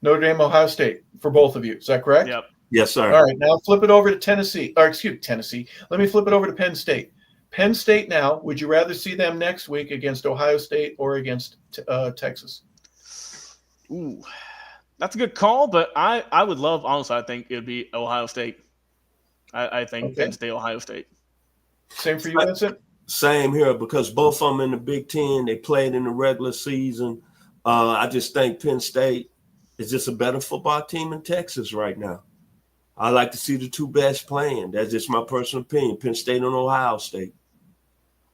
Notre Dame, Ohio State for both of you. Is that correct? Yep. Yes, sir. All right, now flip it over to Tennessee. Let me flip it over to Penn State. Penn State now, would you rather see them next week against Ohio State or against Texas? Ooh, that's a good call, but I would love – honestly, I think it would be Ohio State. I think Okay. Penn State, Ohio State. Same for you, Vincent? Same here because both of them in the Big Ten, they played in the regular season. I just think Penn State is just a better football team in Texas right now. I like to see the two best playing. That's just my personal opinion. Penn State and Ohio State.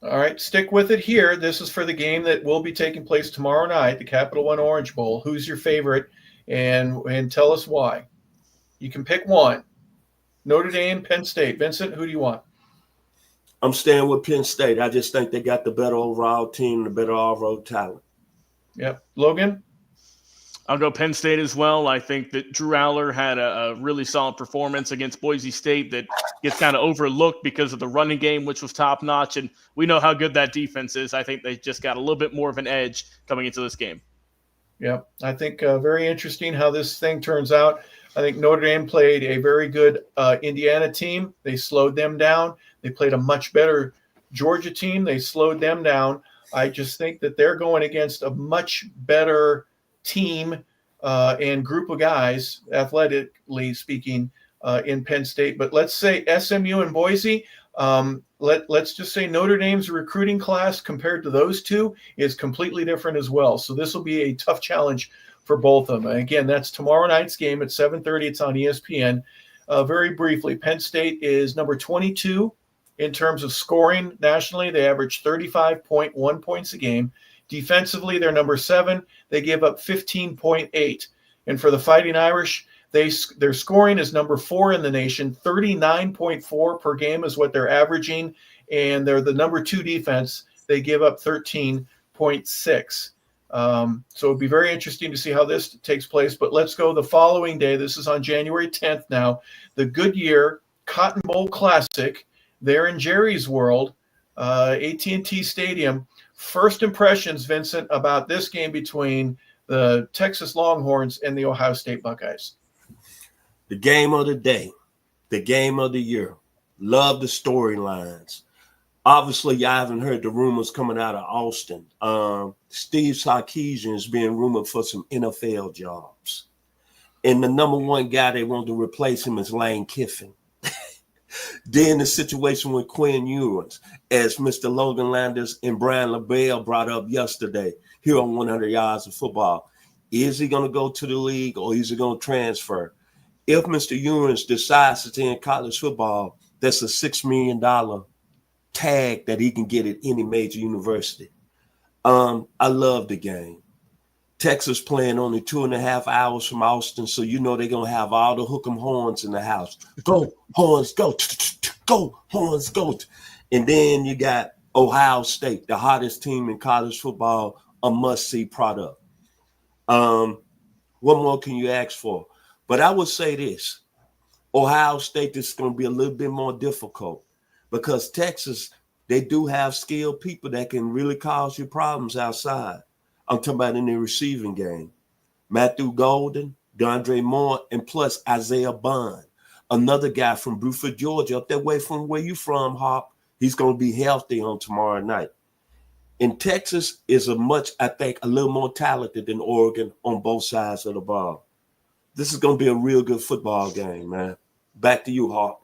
All right, stick with it here. This is for the game that will be taking place tomorrow night, the Capital One Orange Bowl. Who's your favorite? And tell us why. You can pick one. Notre Dame, Penn State. Vincent, who do you want? I'm staying with Penn State. I just think they got the better overall team, the better overall talent. Yep. Logan? I'll go Penn State as well. I think that Drew Aller had a really solid performance against Boise State that gets kind of overlooked because of the running game, which was top notch. And we know how good that defense is. I think they just got a little bit more of an edge coming into this game. Yeah, I think very interesting how this thing turns out. I think Notre Dame played a very good Indiana team. They slowed them down. They played a much better Georgia team. They slowed them down. I just think that they're going against a much better team and group of guys, athletically speaking, in Penn State. But let's say SMU and Boise. Let's just say Notre Dame's recruiting class compared to those two is completely different as well. So this will be a tough challenge for both of them. And again, that's tomorrow night's game at 7:30. It's on ESPN. Very briefly, Penn State is number 22 in terms of scoring nationally. They average 35.1 points a game. Defensively, they're number 7. They give up 15.8. And for the Fighting Irish, their scoring is number 4 in the nation. 39.4 per game is what they're averaging. And they're the number 2 defense. They give up 13.6. So it'd be very interesting to see how this takes place. But let's go the following day. This is on January 10th now. The Goodyear Cotton Bowl Classic. They're in Jerry's World, AT&T Stadium. First impressions, Vincent, about this game between the Texas Longhorns and the Ohio State Buckeyes. The game of the day, the game of the year. Love the storylines. Obviously, y'all haven't heard the rumors coming out of Austin. Steve Sarkisian is being rumored for some NFL jobs. And the number one guy they want to replace him is Lane Kiffin. Then the situation with Quinn Ewers, as Mr. Logan Landers and Brian LaBelle brought up yesterday here on 100 Yards of Football. Is he going to go to the league or is he going to transfer? If Mr. Ewers decides to stay in college football, that's a $6 million tag that he can get at any major university. I love the game. Texas playing only 2.5 hours from Austin, so you know they're going to have all the hook 'em horns in the house. Go, horns, go. Go, horns, go. And then you got Ohio State, the hottest team in college football, a must-see product. What more can you ask for? But I would say this. Ohio State is going to be a little bit more difficult because Texas, they do have skilled people that can really cause you problems outside. I'm talking about in the receiving game. Matthew Golden, DeAndre Moore, and plus Isaiah Bond, another guy from Bruford, Georgia, up that way from where you from, Hop. He's going to be healthy on tomorrow night. And Texas is I think, a little more talented than Oregon on both sides of the ball. This is going to be a real good football game, man. Back to you, Hop.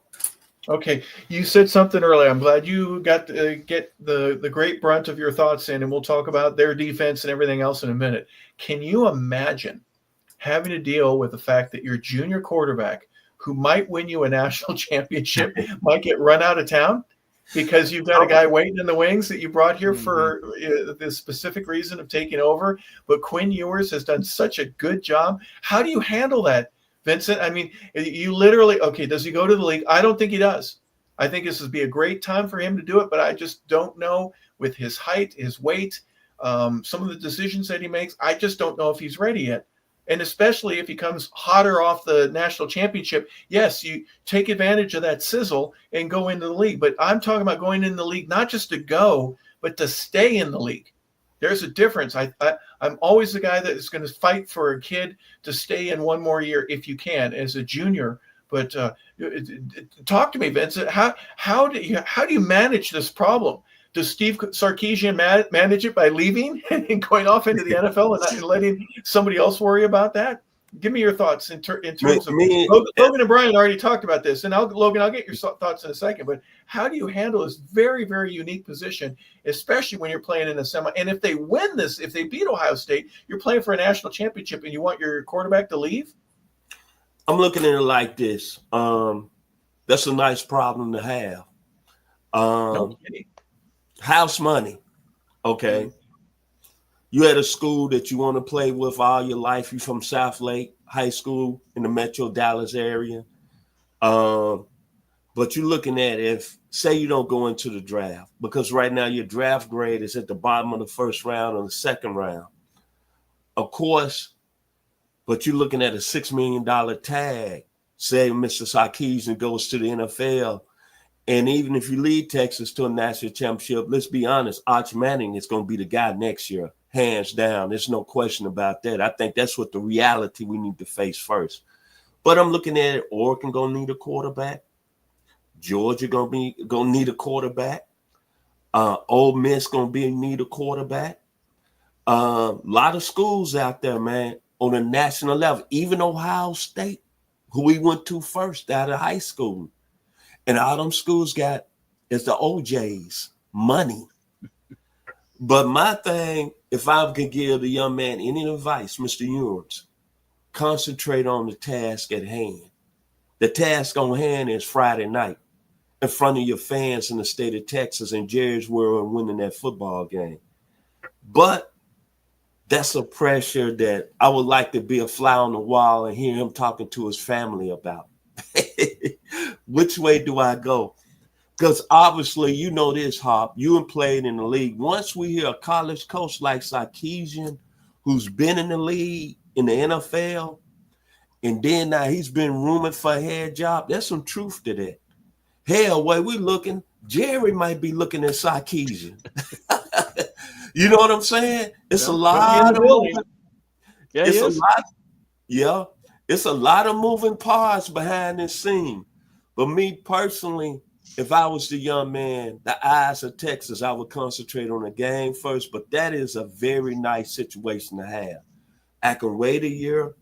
Okay, you said something earlier. I'm glad you got to get the great brunt of your thoughts in, and we'll talk about their defense and everything else in a minute. Can you imagine having to deal with the fact that your junior quarterback, who might win you a national championship, might get run out of town because you've got a guy waiting in the wings that you brought here for the specific reason of taking over? But Quinn Ewers has done such a good job. How do you handle that, Vincent? I mean, you literally, okay, does he go to the league? I don't think he does. I think this would be a great time for him to do it, but I just don't know with his height, his weight, some of the decisions that he makes. I just don't know if he's ready yet. And especially if he comes hotter off the national championship, yes, you take advantage of that sizzle and go into the league. But I'm talking about going in the league, not just to go, but to stay in the league. There's a difference. I'm always the guy that is going to fight for a kid to stay in one more year if you can as a junior. But talk to me, Vincent. How do you manage this problem? Does Steve Sarkisian manage it by leaving and going off into the NFL and letting somebody else worry about that? Give me your thoughts in Me, terms of me Logan and Brian already talked about this, and Logan, I'll get your thoughts in a second. But how do you handle this very, very unique position, especially when you're playing in a semi? And if they win this, if they beat Ohio State, you're playing for a national championship, and you want your quarterback to leave? I'm looking at it like this. That's a nice problem to have. No kidding. House money. Okay. You at a school that you want to play with all your life. You from South Lake High School in the Metro Dallas area. But you're looking at if, say, you don't go into the draft, because right now your draft grade is at the bottom of the first round or the second round. Of course, but you're looking at a $6 million tag. Say Mr. Sarkisian goes to the NFL. And even if you lead Texas to a national championship, let's be honest, Arch Manning is going to be the guy next year, hands down. There's no question about that. I think that's what the reality we need to face first. But I'm looking at it, Oregon going to need a quarterback. Georgia going to need a quarterback. Ole Miss going to need a quarterback. A lot of schools out there, man, on a national level, even Ohio State, who we went to first out of high school. And all them schools got is the OJs, money. But my thing, if I could give the young man any advice, Mr. Ewers, concentrate on the task at hand. The task on hand is Friday night in front of your fans in the state of Texas and Jerry's World winning that football game. But that's a pressure that I would like to be a fly on the wall and hear him talking to his family about. Which way do I go? Because obviously, you know this, Hop. You and played in the league. Once we hear a college coach like Sarkisian, who's been in the league in the NFL, and then now he's been rumored for a head job, there's some truth to that. Hell, way we looking, Jerry might be looking at Sarkisian. You know what I'm saying? It's a lot of moving. Yeah, it's a lot. Yeah, it's a lot of moving parts behind this scene. But me personally, if I was the young man, the eyes of Texas, I would concentrate on the game first. But that is a very nice situation to have. I can wait a year.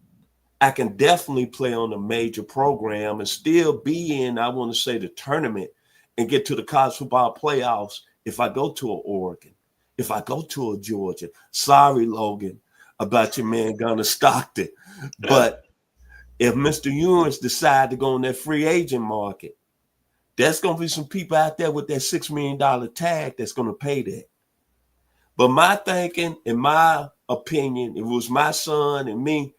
I can definitely play on a major program and still be in, I want to say, the tournament and get to the college football playoffs if I go to an Oregon, if I go to a Georgia. Sorry, Logan, about your man Gunnar Stockton. But if Mr. Ewers decide to go on that free agent market, there's going to be some people out there with that $6 million tag that's going to pay that. But my thinking, in my opinion, if it was my son and me,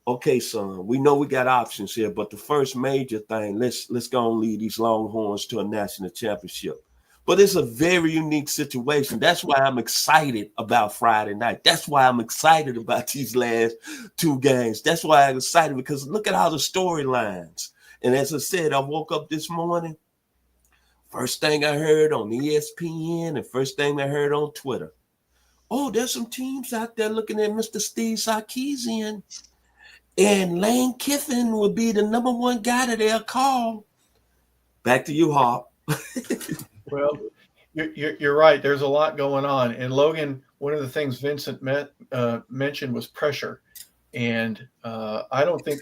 okay, son, we know we got options here, but the first major thing, let's go and lead these Longhorns to a national championship. But it's a very unique situation. That's why I'm excited about Friday night. That's why I'm excited about these last two games. That's why I'm excited, because look at all the storylines. And as I said, I woke up this morning, first thing I heard on ESPN and first thing I heard on Twitter. Oh, there's some teams out there looking at Mr. Steve Sarkisian, and Lane Kiffin will be the number one guy that they'll call. Back to you, Hop. Well, you're right. There's a lot going on. And Logan, one of the things Vincent mentioned was pressure. And I don't think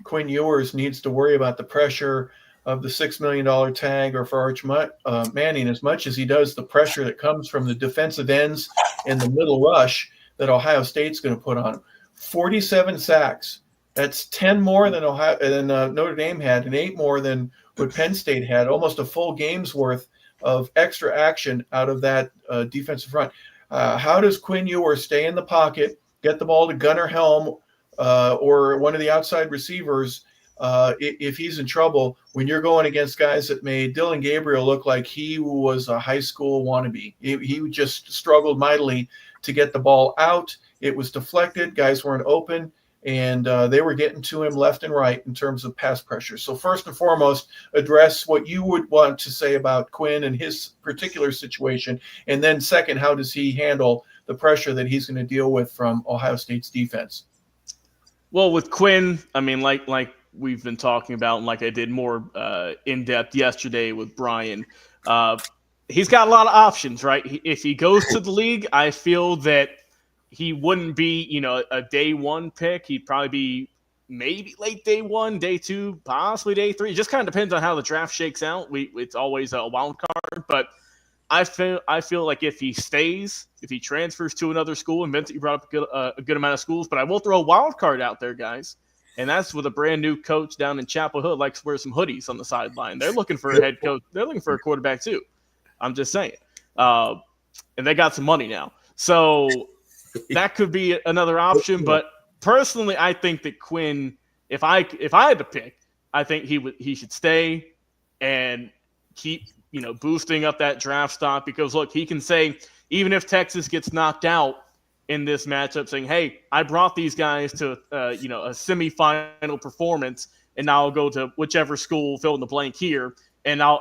Quinn Ewers needs to worry about the pressure of the $6 million tag or for Arch Manning as much as he does the pressure that comes from the defensive ends and the middle rush that Ohio State's going to put on him. 47 sacks. That's 10 more than Notre Dame had and 8 more than what Penn State had, almost a full game's worth of extra action out of that defensive front. How does Quinn Ewers stay in the pocket, get the ball to Gunnar Helm or one of the outside receivers if he's in trouble when you're going against guys that made Dylan Gabriel look like he was a high school wannabe? He just struggled mightily to get the ball out. It was deflected. Guys weren't open. And they were getting to him left and right in terms of pass pressure. So first and foremost, address what you would want to say about Quinn and his particular situation. And then second, how does he handle the pressure that he's going to deal with from Ohio State's defense? Well, with Quinn, I mean, like we've been talking about, and like I did more in depth yesterday with Brian, he's got a lot of options, right? If he goes to the league, I feel that he wouldn't be, a day one pick. He'd probably be maybe late day 1, day 2, possibly day 3. It just kind of depends on how the draft shakes out. It's always a wild card, but I feel like if he stays, if he transfers to another school, and Vincent, you brought up a good amount of schools, but I will throw a wild card out there, guys, and that's with a brand new coach down in Chapel Hill likes to wear some hoodies on the sideline. They're looking for a head coach. They're looking for a quarterback too. I'm just saying, and they got some money now, so that could be another option. But personally, I think that Quinn, if I had to pick, I think he should stay and keep boosting up that draft stock, because look, he can say, even if Texas gets knocked out in this matchup, saying, hey, I brought these guys to a semifinal performance, and now I'll go to whichever school, fill in the blank here, and I'll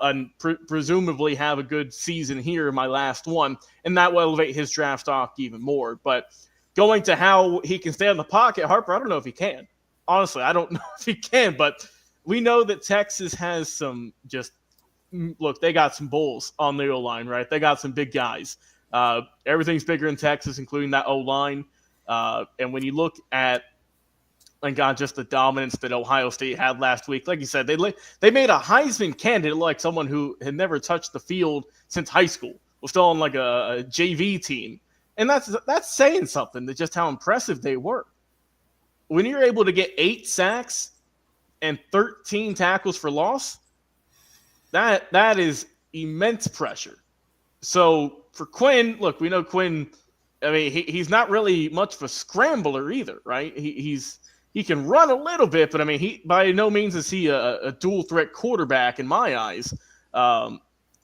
presumably have a good season here in my last one, and that will elevate his draft stock even more. But going to how he can stay in the pocket, Harper, I don't know if he can. Honestly, I don't know if he can, but we know that Texas has some look, they got some bulls on the O-line, right? They got some big guys. Everything's bigger in Texas, including that O-line. And when you look at, just the dominance that Ohio State had last week, like you said, they made a Heisman candidate like someone who had never touched the field since high school, was still on like a JV team. And that's saying something, that just how impressive they were. When you're able to get 8 sacks and 13 tackles for loss, that is immense pressure. So for Quinn, look, we know Quinn, I mean, he's not really much of a scrambler either, right? He can run a little bit, but I mean, he by no means is he a dual threat quarterback in my eyes.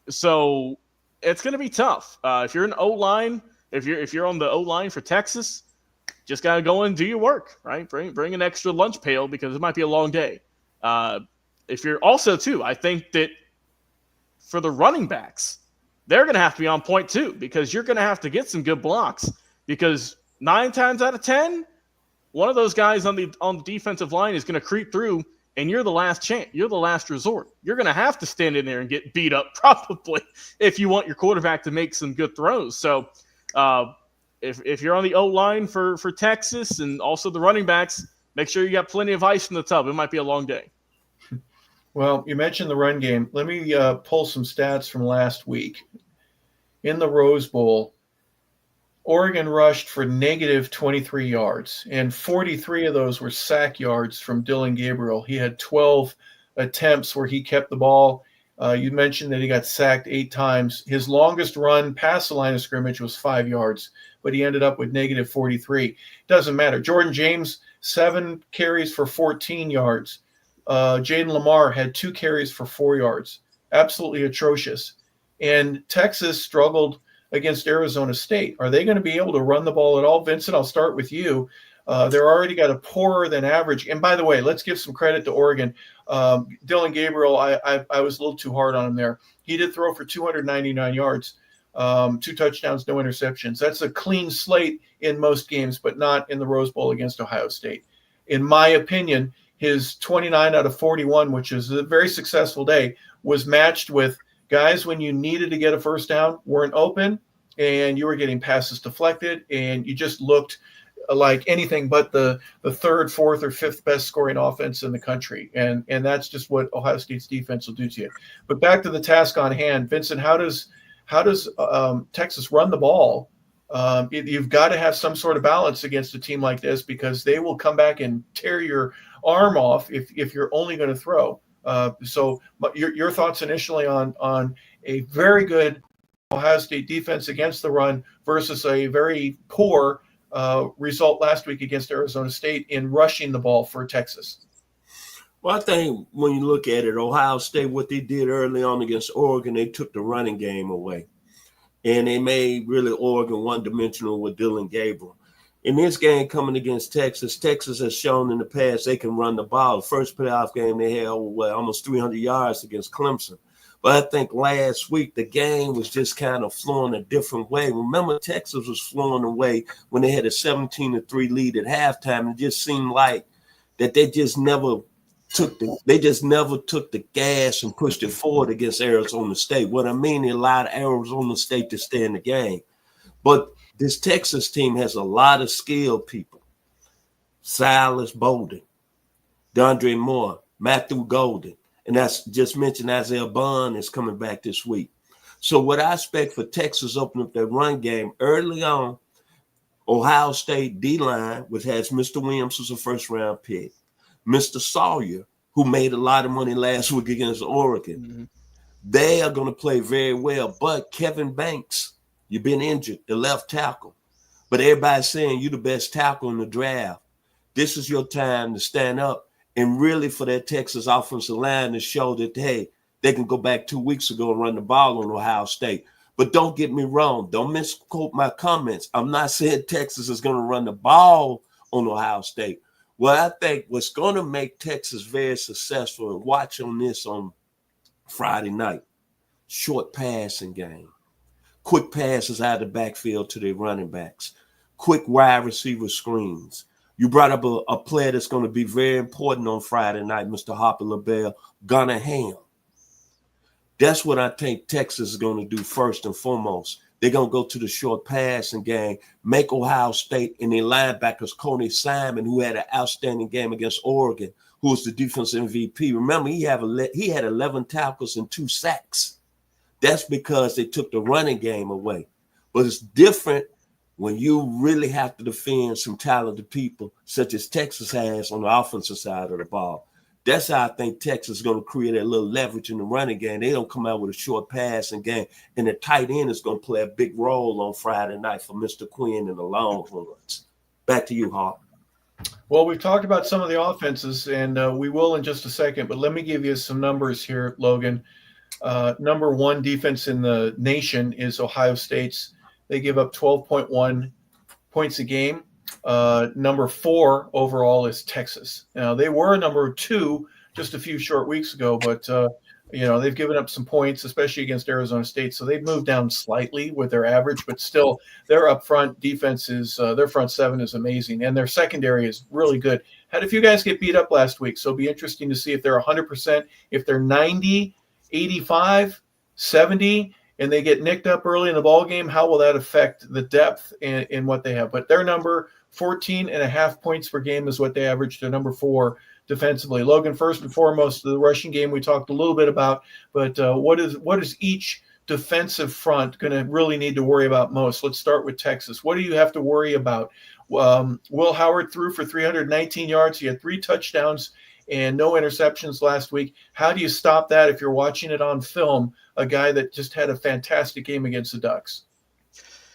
So it's going to be tough. If you're an O-line, if you're on the O-line for Texas, just got to go and do your work, right? Bring an extra lunch pail, because it might be a long day. If you're also, too, I think that for the running backs, they're going to have to be on point too, because you're going to have to get some good blocks, because 9 times out of 10, one of those guys on the defensive line is going to creep through, and you're the last chance. You're the last resort. You're going to have to stand in there and get beat up probably if you want your quarterback to make some good throws. So if you're on the O-line for Texas, and also the running backs, make sure you got plenty of ice in the tub. It might be a long day. Well, you mentioned the run game. Let me pull some stats from last week. In the Rose Bowl, Oregon rushed for negative 23 yards, and 43 of those were sack yards from Dillon Gabriel. He had 12 attempts where he kept the ball. You mentioned that he got sacked 8 times. His longest run past the line of scrimmage was 5 yards, but he ended up with negative 43. Doesn't matter. Jordan James, 7 carries for 14 yards. Jaden Lamar had 2 carries for 4 yards. Absolutely atrocious. And Texas struggled against Arizona State. Are they going to be able to run the ball at all? Vincent, I'll start with you. They're already got a poorer than average. And by the way, let's give some credit to Oregon. Dillon Gabriel, I was a little too hard on him there. He did throw for 299 yards, 2 touchdowns, no interceptions. That's a clean slate in most games, but not in the Rose Bowl against Ohio State. In my opinion, his 29 out of 41, which is a very successful day, was matched with guys when you needed to get a first down weren't open, and you were getting passes deflected, and you just looked like anything but the 3rd, 4th, or 5th best scoring offense in the country. And that's just what Ohio State's defense will do to you. But back to the task on hand, Vincent, how does Texas run the ball? You've got to have some sort of balance against a team like this, because they will come back and tear your arm off if you're only going to throw. So your thoughts initially on a very good Ohio State defense against the run versus a very poor result last week against Arizona State in rushing the ball for Texas. Well, I think when you look at it, Ohio State, what they did early on against Oregon, they took the running game away. And they made really Oregon one-dimensional with Dillon Gabriel. In this game coming against Texas, Texas has shown in the past they can run the ball. The first playoff game, they had almost 300 yards against Clemson. But I think last week the game was just kind of flowing a different way. Remember, Texas was flowing away when they had a 17-3 lead at halftime. It just seemed like that they just never took the gas and pushed it forward against Arizona State. What I mean, they allowed Arizona State to stay in the game. But this Texas team has a lot of skilled people. Silas Bolden, Dondre Moore, Matthew Golden, and that's just mentioned Isaiah Bond is coming back this week. So what I expect for Texas opening up their run game early on, Ohio State D-line, which has Mr. Williams as a first-round pick, Mr. Sawyer, who made a lot of money last week against Oregon. Mm-hmm. They are going to play very well. But Kevin Banks, you've been injured, the left tackle. But everybody's saying you're the best tackle in the draft. This is your time to stand up and really for that Texas offensive line to show that, hey, they can go back 2 weeks ago and run the ball on Ohio State. But don't get me wrong. Don't misquote my comments. I'm not saying Texas is going to run the ball on Ohio State. Well, I think what's going to make Texas very successful, and watch on this on Friday night, short passing game. Quick passes out of the backfield to their running backs. Quick wide receiver screens. You brought up a player that's going to be very important on Friday night, Mr. Harper LaBelle, Gunnar Ham. That's what I think Texas is going to do first and foremost. They're going to go to the short passing game, make Ohio State and their linebackers, Coney Simon, who had an outstanding game against Oregon, who was the defense MVP. Remember, he had 11 tackles and 2 sacks. That's because they took the running game away. But it's different when you really have to defend some talented people, such as Texas has on the offensive side of the ball. That's how I think Texas is going to create a little leverage in the running game. They don't come out with a short passing game, and the tight end is going to play a big role on Friday night for Mr. Quinn and the Longhorns. Back to you, Hawk. Well, we've talked about some of the offenses, and we will in just a second, but let me give you some numbers here, Logan. Number 1 defense in the nation is Ohio State's. They give up 12.1 points a game. Number 4 overall is Texas. Now, they were number 2 just a few short weeks ago, but they've given up some points, especially against Arizona State. So they've moved down slightly with their average, but still their up front defense is their front 7 is amazing, and their secondary is really good. Had a few guys get beat up last week, so it'll be interesting to see if they're 100%, if they're 90, 85, 70, and they get nicked up early in the ball game. How will that affect the depth in what they have? But their number 14.5 points per game is what they average. They're number 4 defensively. Logan, first and foremost, the rushing game we talked a little bit about, but what is each defensive front going to really need to worry about most? Let's start with Texas. What do you have to worry about? Will Howard threw for 319 yards. He had 3 touchdowns and no interceptions last week. How do you stop that if you're watching it on film, a guy that just had a fantastic game against the Ducks?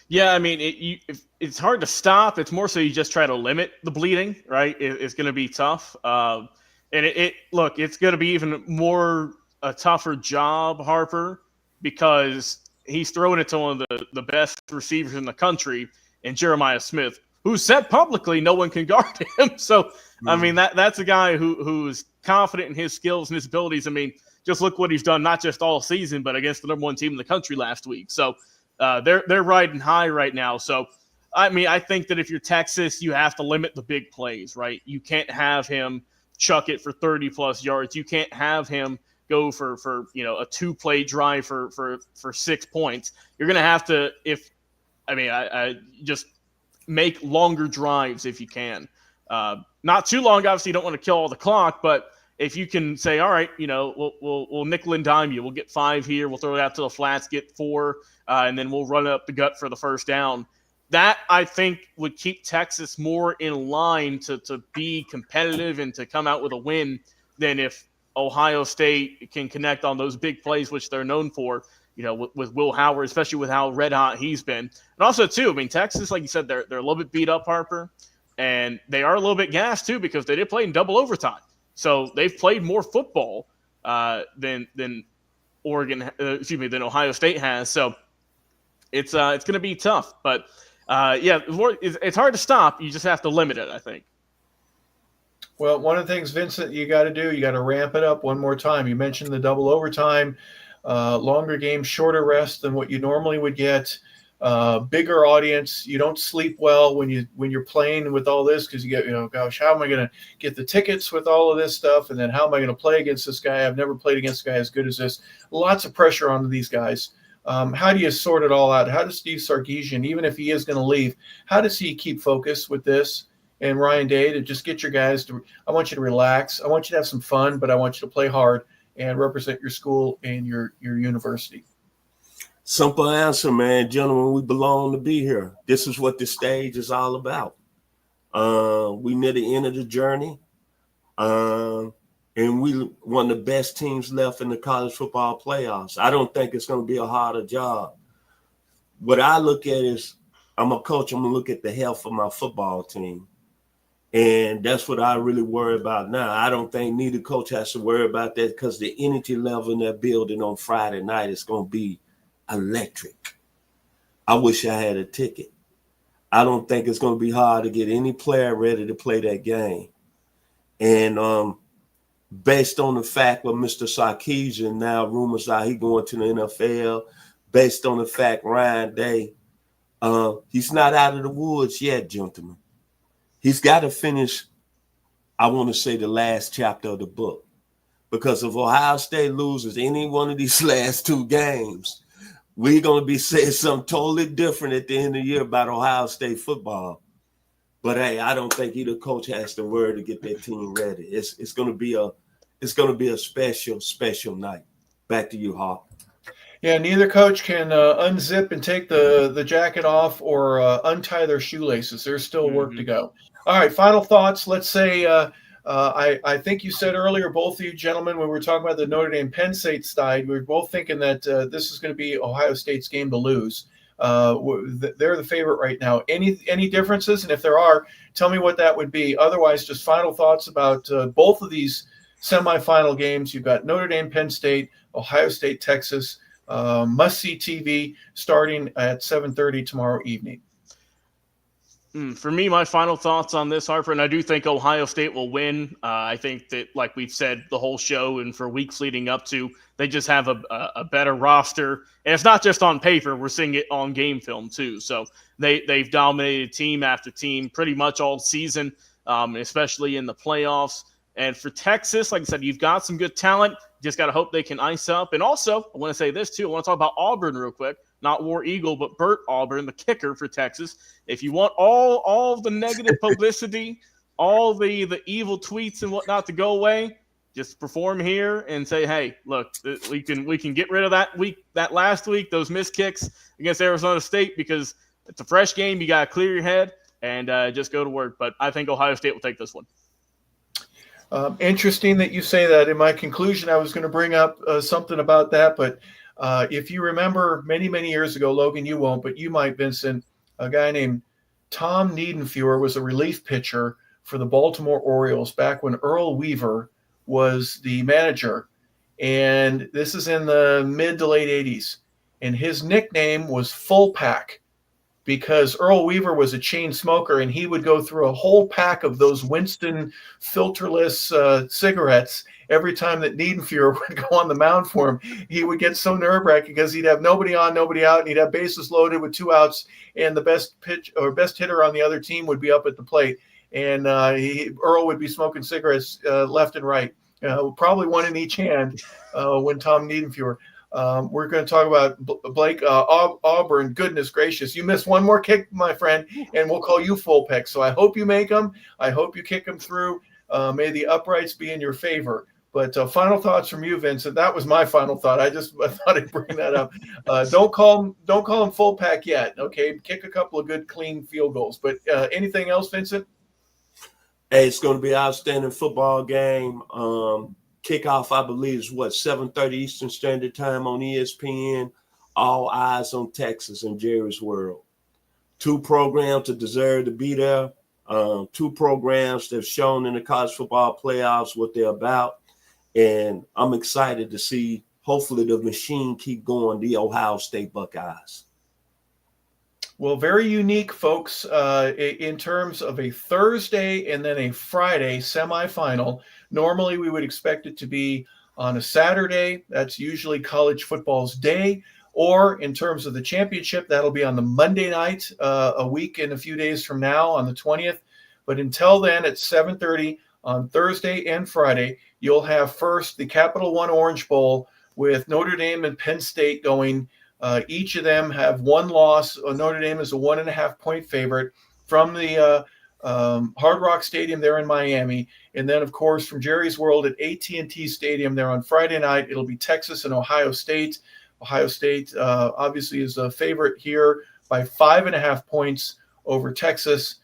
Yeah, I mean, it's hard to stop. It's more so you just try to limit the bleeding, right? It's going to be tough. And it's going to be even more a tougher job, Harper, because he's throwing it to one of the best receivers in the country, and Jeremiah Smith, who said publicly no one can guard him. So, I mean, that's a guy who's confident in his skills and his abilities. I mean, just look what he's done, not just all season, but against the number 1 team in the country last week. So they're riding high right now. So, I mean, I think that if you're Texas, you have to limit the big plays, right? You can't have him chuck it for 30-plus yards. You can't have him go for a 2-play drive for 6 points. You're going to have to, I just make longer drives if you can. Not too long, obviously. You don't want to kill all the clock, but if you can say, all right, we'll nickel and dime you. We'll get 5 here. We'll throw it out to the flats, get 4, and then we'll run up the gut for the first down. That, I think, would keep Texas more in line to be competitive and to come out with a win than if Ohio State can connect on those big plays, which they're known for, with Will Howard, especially with how red hot he's been. And also, too, I mean, Texas, like you said, they're a little bit beat up, Harper, and they are a little bit gassed, too, because they did play in double overtime. So they've played more football than Ohio State has. So it's going to be tough. But, it's hard to stop. You just have to limit it, I think. Well, one of the things, Vincent, you got to do, you got to ramp it up one more time. You mentioned the double overtime, longer game, shorter rest than what you normally would get, bigger audience. You don't sleep well when you're playing with all this because you get, gosh, how am I going to get the tickets with all of this stuff? And then how am I going to play against this guy? I've never played against a guy as good as this. Lots of pressure on these guys. How do you sort it all out? How does Steve Sarkisian, even if he is going to leave, how does he keep focus with this and Ryan Day to just get your guys to. I want you to relax. I want you to have some fun, but I want you to play hard and represent your school and your university. Simple answer, man. Gentlemen, we belong to be here. This is what the stage is all about. We near the end of the journey. And we one of the best teams left in the college football playoffs. I don't think it's going to be a harder job. What I look at is, I'm a coach, I'm going to look at the health of my football team. And that's what I really worry about now. I don't think neither coach has to worry about that because the energy level in that building on Friday night is going to be electric. I wish I had a ticket. I don't think it's going to be hard to get any player ready to play that game. And based on the fact of Mr. Sarkisian, now rumors are he going to the NFL, based on the fact Ryan Day, he's not out of the woods yet, gentlemen. He's got to finish, I want to say, the last chapter of the book. Because if Ohio State loses any one of these last two games, we're going to be saying something totally different at the end of the year about Ohio State football. But hey, I don't think either coach has to worry to get their team ready. It's going to be a special night. Back to you, Hawk. Yeah, neither coach can unzip and take the jacket off or untie their shoelaces. There's still work to go. All right, final thoughts. Let's say I think you said earlier, both of you gentlemen, when we were talking about the Notre Dame Penn State side, we were both thinking that this is going to be Ohio State's game to lose. They're the favorite right now. Any differences? And if there are, tell me what that would be. Otherwise, just final thoughts about both of these semifinal games. You've got Notre Dame, Penn State, Ohio State, Texas. Must-see TV starting at 7:30 tomorrow evening. For me, my final thoughts on this, Harper, and I do think Ohio State will win. I think that, like we've said the whole show and for weeks leading up to, they just have a better roster. And it's not just on paper. We're seeing it on game film, too. So they've dominated team after team pretty much all season, especially in the playoffs. And for Texas, like I said, you've got some good talent. Just got to hope they can ice up. And also, I want to say this, too. I want to talk about Auburn real quick. Not War Eagle, but Bert Auburn, the kicker for Texas. If you want all of the negative publicity, all the evil tweets and whatnot to go away, just perform here and say, hey, look, we can get rid of that last week, those missed kicks against Arizona State, because it's a fresh game. You got to clear your head and just go to work. But I think Ohio State will take this one. Interesting that you say that. In my conclusion, I was going to bring up something about that, but if you remember many years ago, Logan, you won't, but you might, Vincent, a guy named Tom Niedenfuer was a relief pitcher for the Baltimore Orioles back when Earl Weaver was the manager. And this is in the mid to late 80s. And his nickname was Full Pack, because Earl Weaver was a chain smoker, and he would go through a whole pack of those Winston filterless cigarettes every time that Niedenfuer would go on the mound for him. He would get so nerve-wracking because he'd have nobody on, nobody out, and he'd have bases loaded with 2 outs, and the best hitter on the other team would be up at the plate, and Earl would be smoking cigarettes left and right, probably one in each hand when Tom Niedenfuer. We're going to talk about Blake Auburn. Goodness gracious, you missed one more kick, my friend, and we'll call you Full Peck. So I hope you make them. I hope you kick them through. May the uprights be in your favor. But final thoughts from you, Vincent. That was my final thought. I thought I'd bring that up. Don't call him Full Pack yet. Okay, kick a couple of good, clean field goals. But anything else, Vincent? Hey, it's going to be an outstanding football game. Kickoff, I believe, is 7:30 Eastern Standard Time on ESPN. All eyes on Texas and Jerry's World. 2 programs that deserve to be there. 2 programs that have shown in the college football playoffs what they're about. And I'm excited to see, hopefully, the machine keep going, the Ohio State Buckeyes. Well, very unique, folks, in terms of a Thursday and then a Friday semifinal. Normally, we would expect it to be on a Saturday. That's usually college football's day. Or in terms of the championship, that'll be on the Monday night, a week and a few days from now on the 20th. But until then, at 7:30 on Thursday and Friday, you'll have first the Capital One Orange Bowl with Notre Dame and Penn State going. Each of them have 1 loss. Notre Dame is a 1.5-point favorite from the Hard Rock Stadium there in Miami, and then of course from Jerry's World at AT&T Stadium there on Friday night. It'll be Texas and Ohio State. Ohio State obviously is a favorite here by 5.5 points over Texas.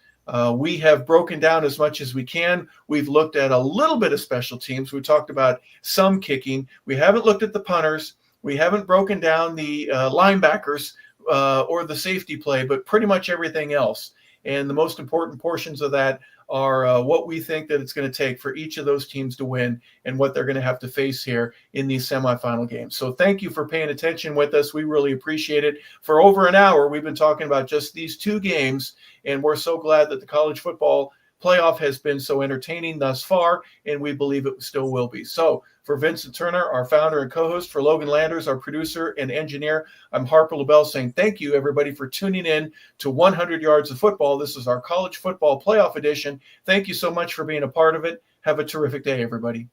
We have broken down as much as we can. We've looked at a little bit of special teams. We talked about some kicking. We haven't looked at the punters. We haven't broken down the linebackers or the safety play, but pretty much everything else. And the most important portions of that are what we think that it's going to take for each of those teams to win and what they're going to have to face here in these semifinal games. So thank you for paying attention with us. We really appreciate it. For over an hour, we've been talking about just these two games, and we're so glad that the college football playoff has been so entertaining thus far, and we believe it still will be. So for Vincent Turner, our founder and co-host, for Logan Landers, our producer and engineer, I'm Harper LaBelle saying thank you, everybody, for tuning in to 100 Yards of Football. This is our college football playoff edition. Thank you so much for being a part of it. Have a terrific day, everybody.